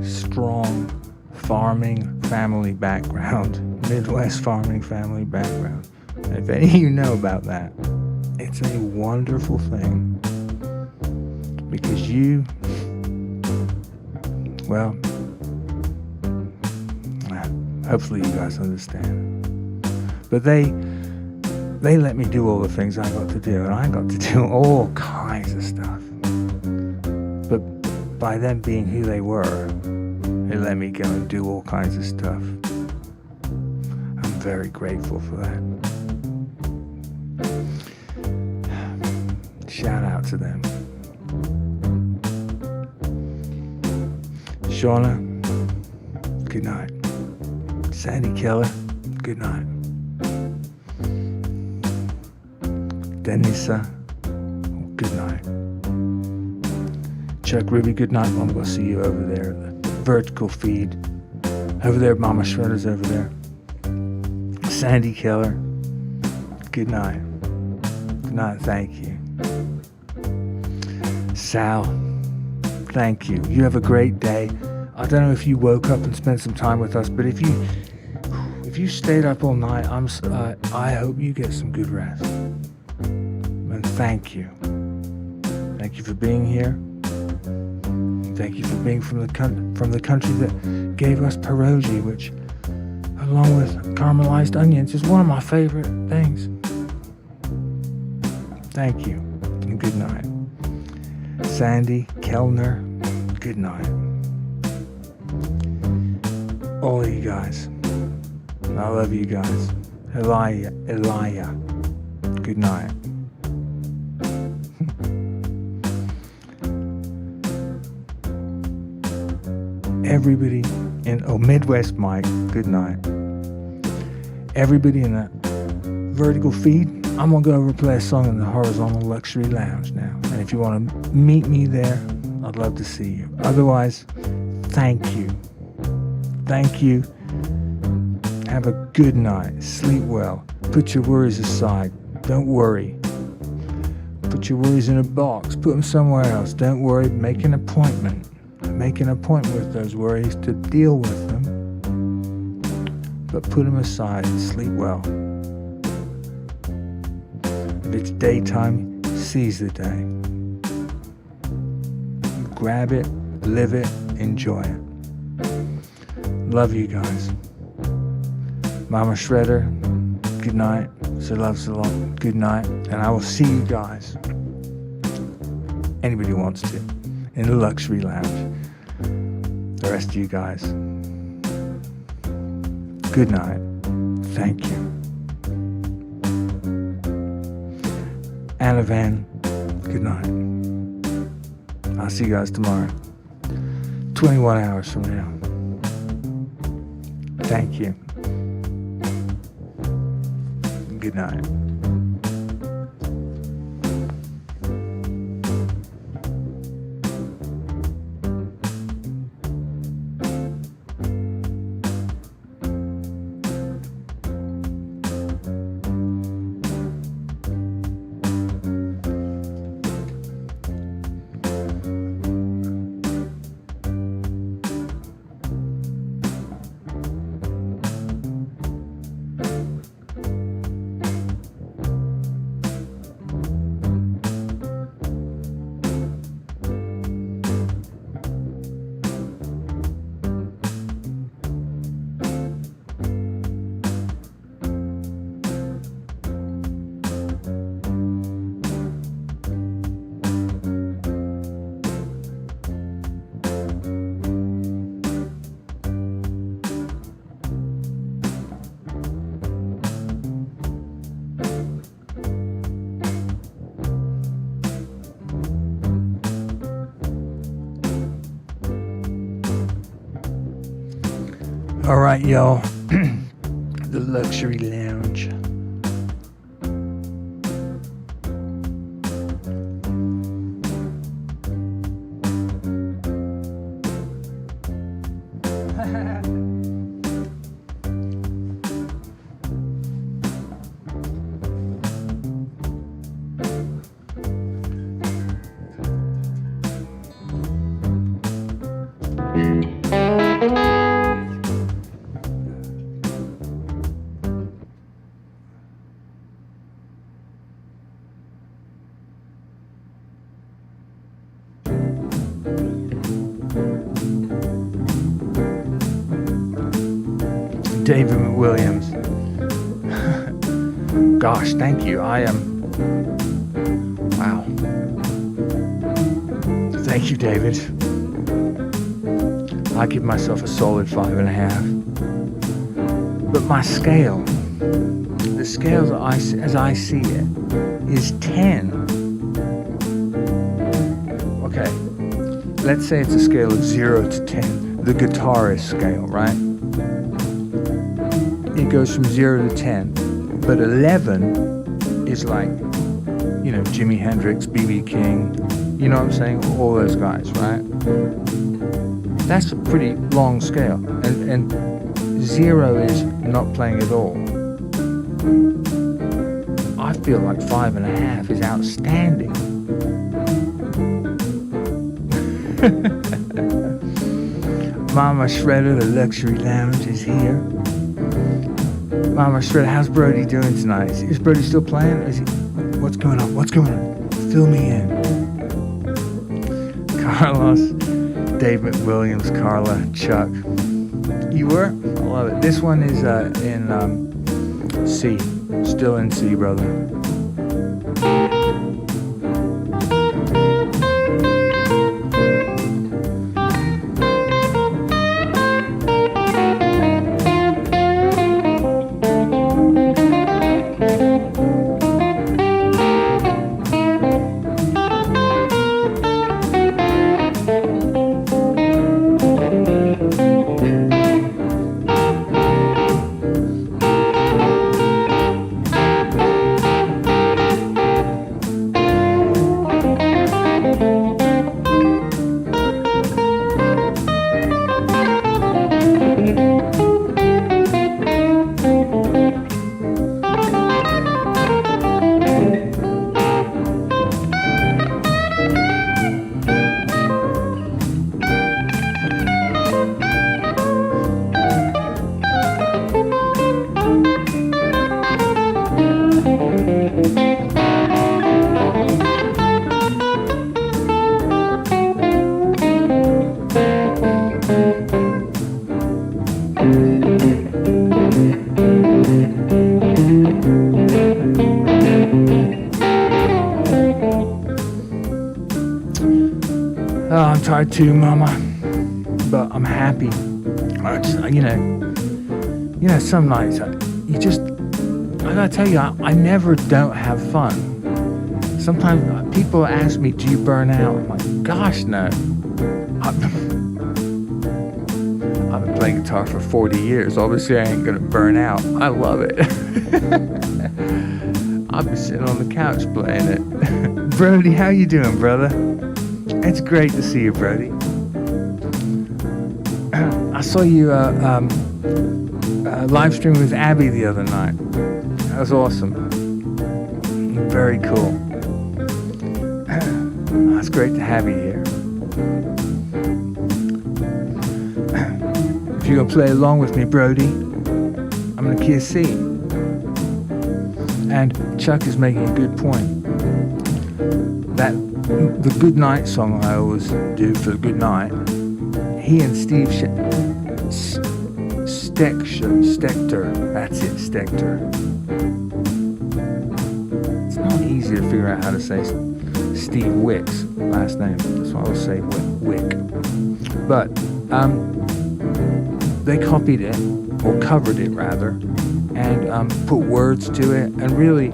strong farming family background, Midwest farming family background. And if any of you know about that, it's a wonderful thing. Because you, well, hopefully you guys understand. But they let me do all the things I got to do, and I got to do all kinds of stuff. But by them being who they were, they let me go and do all kinds of stuff. I'm very grateful for that. Shout out to them. Shauna, good night. Sandy Keller, good night. Denisa, good night. Chuck Ruby, good night. I'm going to see you over there at the vertical feed. Over there, Mama Shredder's over there. Sandy Keller, good night. Good night, thank you. Sal, thank you. You have a great day. I don't know if you woke up and spent some time with us, but if you stayed up all night, I hope you get some good rest. And thank you. Thank you for being here. Thank you for being from the country that gave us pierogi, which, along with caramelized onions, is one of my favorite things. Thank you, and good night. Sandy Kellner, good night. All of you guys, I love you guys. Elia, good night. Everybody in Midwest Mike, good night. Everybody in that vertical feed, I'm gonna go over and play a song in the horizontal luxury lounge now. And if you want to meet me there, I'd love to see you. Otherwise, thank you. Thank you. Have a good night. Sleep well. Put your worries aside. Don't worry. Put your worries in a box. Put them somewhere else. Don't worry. Make an appointment. Make an appointment with those worries to deal with them. But put them aside and sleep well. If it's daytime, seize the day. Grab it, live it, enjoy it. Love you guys. Mama Shredder, good night. So loves a lot. Good night. And I will see you guys, anybody who wants to, in the luxury lounge. The rest of you guys, good night. Thank you. Anna Van, good night. I'll see you guys tomorrow, 21 hours from now. Thank you. Good night. All right, y'all. The luxury lounge. David McWilliams. Gosh, thank you. I am. Wow. Thank you, David. I give myself a solid 5.5. But my scale, the scale that as I see it, is 10. Okay, let's say it's a scale of 0 to 10. The guitarist scale, right? It goes from 0 to 10, but 11 is like, you know, Jimi Hendrix, B.B. King, you know what I'm saying? All those guys, right? That's a pretty long scale, and 0 is not playing at all. I feel like 5.5 is outstanding. Mama Shredder, the luxury lounge, is here. Mama Shredder, how's Brody doing tonight? Is Brody still playing? What's going on? What's going on? Fill me in. Carlos, Dave McWilliams, Carla, Chuck. You were? I love it. This one is in C. Still in C, brother. tired too, Mama, but I'm happy. Some nights you just, I gotta tell you, I never don't have fun. Sometimes people ask me, do you burn out? I'm like, gosh, no. I've been playing guitar for 40 years. Obviously, I ain't gonna burn out. I love it. I've been sitting on the couch playing it. Brody, how you doing, brother? It's great to see you, Brody. I saw you live stream with Abby the other night. That was awesome. Very cool. It's great to have you here. If you're gonna play along with me, Brody, I'm gonna key a C. And Chuck is making a good point. That the good night song I always do for the good night, he and Steve Stechter, that's it, Stechter. It's not easy to figure out how to say Steve Wick's last name, so I'll say Wick. But they copied it, or covered it rather, and put words to it, and really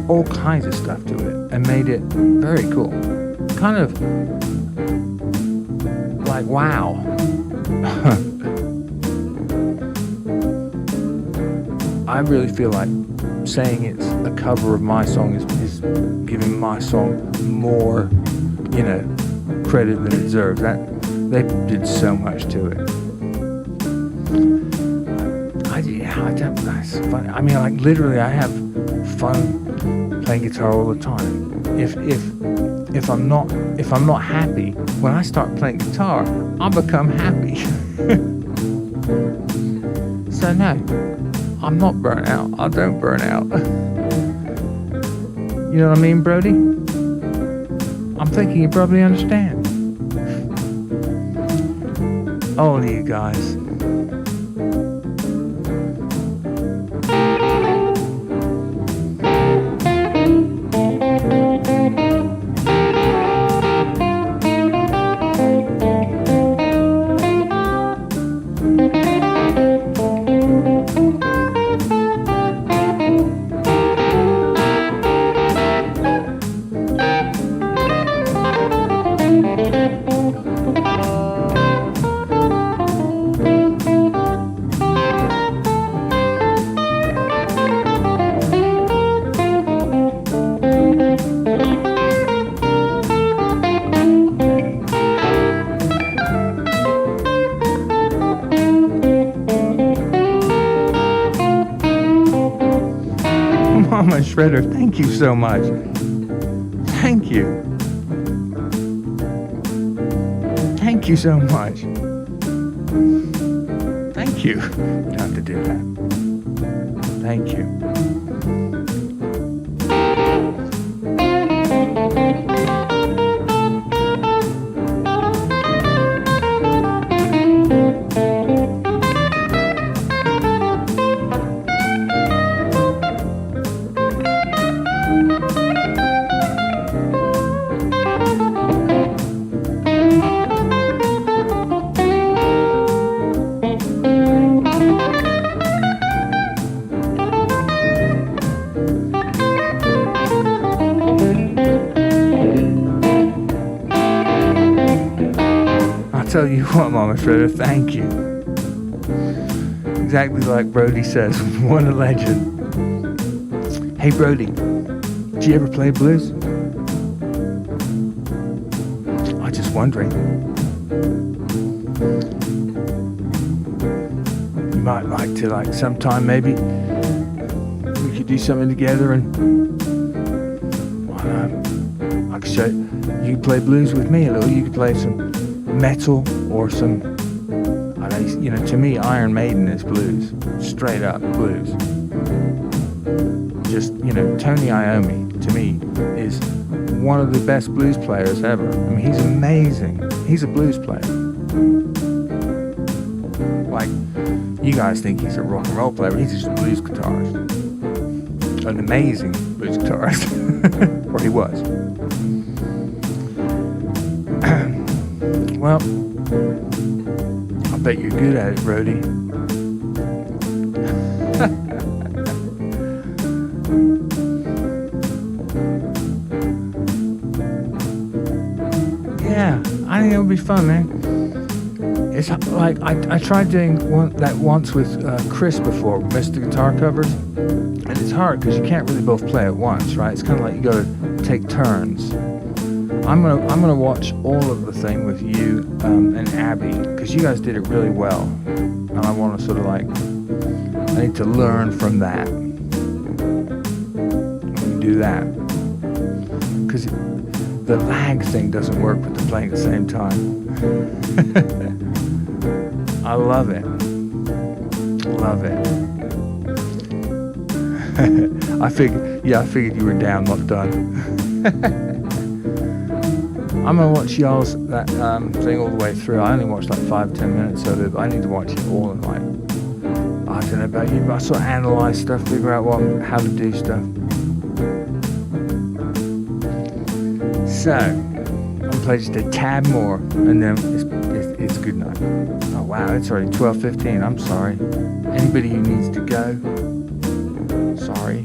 all kinds of stuff to it, and made it very cool. Kind of like, wow. I really feel like saying it's a cover of my song is giving my song more, credit than it deserves. That they did so much to it. That's funny. I mean, like literally, I have fun playing guitar all the time. If I'm not happy, when I start playing guitar, I'll become happy. So no, I'm not burnt out. I don't burn out. You know what I mean, Brody? I'm thinking you probably understand. All of you guys. Mama Shredder, thank you so much. Thank you. Thank you so much. Thank you. You don't have to do that. Thank you. Tell you what, Mama Shredder, thank you. Exactly like Brody says, what a legend. Hey Brody, did you ever play blues? I was just wondering. You might like to, sometime maybe we could do something together, and I could show you. You could play blues with me a little. You could play some metal or some, to me Iron Maiden is blues, straight up blues. Just, Tony Iommi to me is one of the best blues players ever. I mean, he's amazing. He's a blues player. Like, you guys think he's a rock and roll player, but he's just a blues guitarist. An amazing blues guitarist. Or he was. Well, I bet you're good at it, Brody. Yeah, I think it'll be fun, man. It's like I tried doing that once with Chris before, Mr. Guitar Covers, and it's hard because you can't really both play at once, right? It's kind of like you got to take turns. I'm gonna watch all of the thing with you and Abby because you guys did it really well, and I want to sort of like I need to learn from that. Do that because the lag thing doesn't work with the playing at the same time. I love it. Love it. I figured you were down, not done. I'm gonna watch y'all's that thing all the way through. I only watched like 5-10 minutes of it, but I need to watch it all in like, I don't know about you, but I sort of analyze stuff, figure out how to do stuff. So, I'm gonna play just a tad more, and then it's good night. Oh wow, it's already 12:15. I'm sorry. Anybody who needs to go, sorry.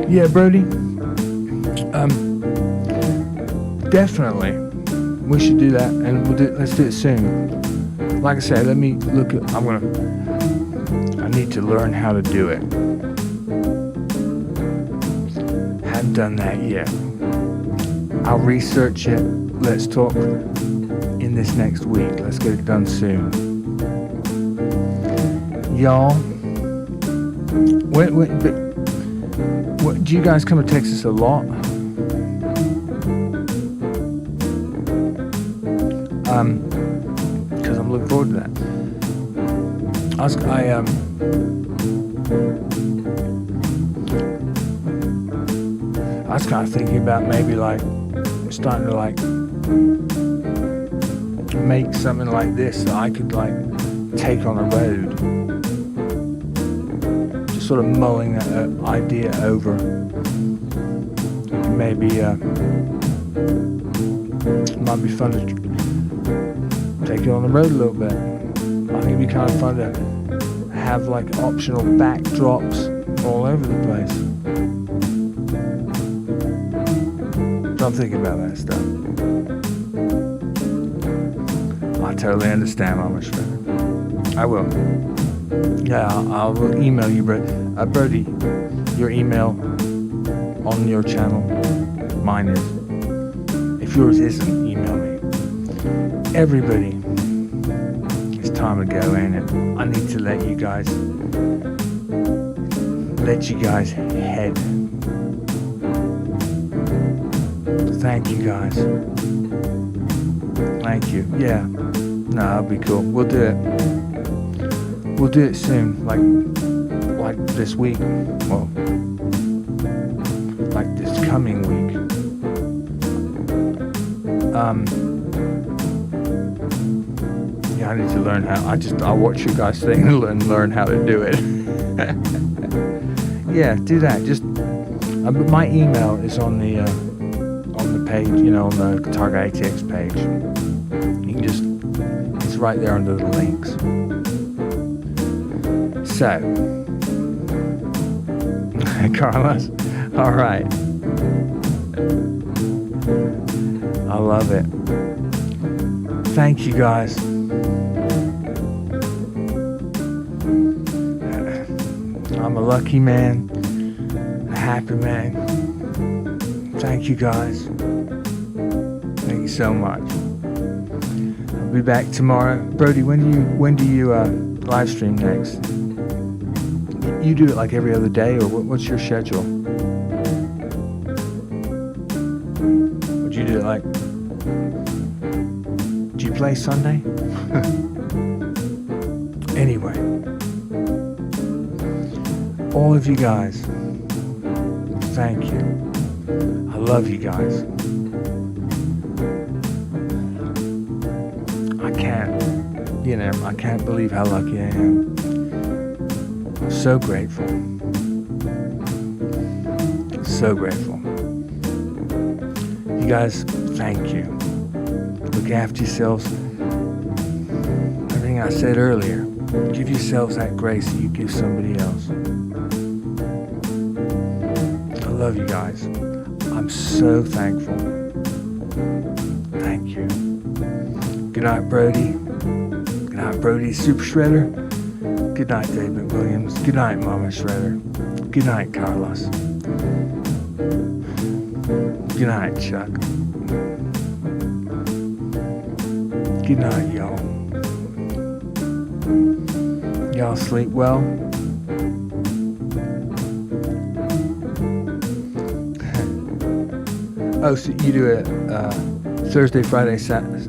Yeah, Brody. Definitely, we should do that, and let's do it soon. Like I said, let me look at. I need to learn how to do it. Haven't done that yet. I'll research it. Let's talk in this next week. Let's get it done soon, y'all. What, do you guys come to Texas a lot? Because I'm looking forward to that. I was kind of thinking about maybe like starting to like make something like this that I could like take on the road. Just sort of mulling that idea over. Maybe it might be fun to take it on the road a little bit. I think it'd be kind of fun to have like optional backdrops all over the place. So I'm thinking about that stuff. I totally understand, Mama Shredder. I will. Yeah, I'll email you, Brody. Your email on your channel. Mine is. If yours isn't, email me. Everybody, it's time to go, ain't it? I need to let you guys head. Thank you guys. Thank you. Yeah. No, that'll be cool. We'll do it. We'll do it soon. Like this week. Well, like this coming week. Yeah, I need to learn how. I'll watch you guys thing and learn how to do it. Yeah, do that. Just my email is on the page, on the GuitarGuyATX page. You can just, it's right there under the links. So, Carlos, all right. I love it. Thank you guys. I'm a lucky man, a happy man. Thank you guys. Thank you so much. I'll be back tomorrow. Brody, when do you live stream next? You do it like every other day, or what's your schedule? Would you do it like? Do you play Sunday? Anyway, all of you guys, thank you. I love you guys. I can't believe how lucky I am. I'm so grateful. So grateful. You guys, thank you. Look after yourselves. Everything I said earlier. Give yourselves that grace that you give somebody else. I love you guys. I'm so thankful. Thank you. Good night, Brody. Good night, Brody Super Shredder. Good night, David Williams. Good night, Mama Shredder. Good night, Carlos. Good night, Chuck. Good night, y'all. Y'all sleep well. Oh, so you do it Thursday, Friday, Saturday,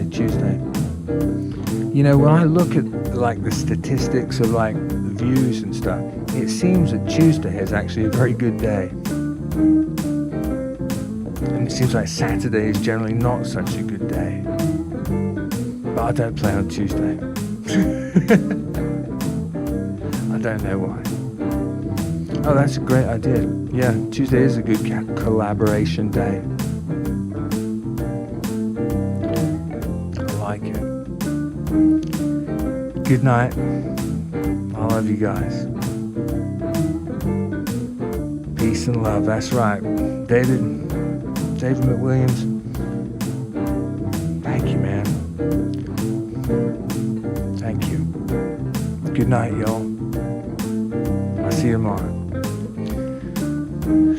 Tuesday. When I look at like the statistics of like the views and stuff, it seems that Tuesday is actually a very good day. And it seems like Saturday is generally not such a good day. But I don't play on Tuesday. I don't know why. Oh, that's a great idea. Yeah, Tuesday is a good collaboration day. I like it. Good night. I love you guys. Peace and love. That's right. David McWilliams. Thank you, man. Thank you. Good night, y'all. I'll see you tomorrow.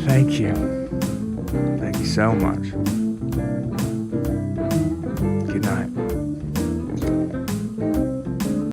Thank you. Thank you so much.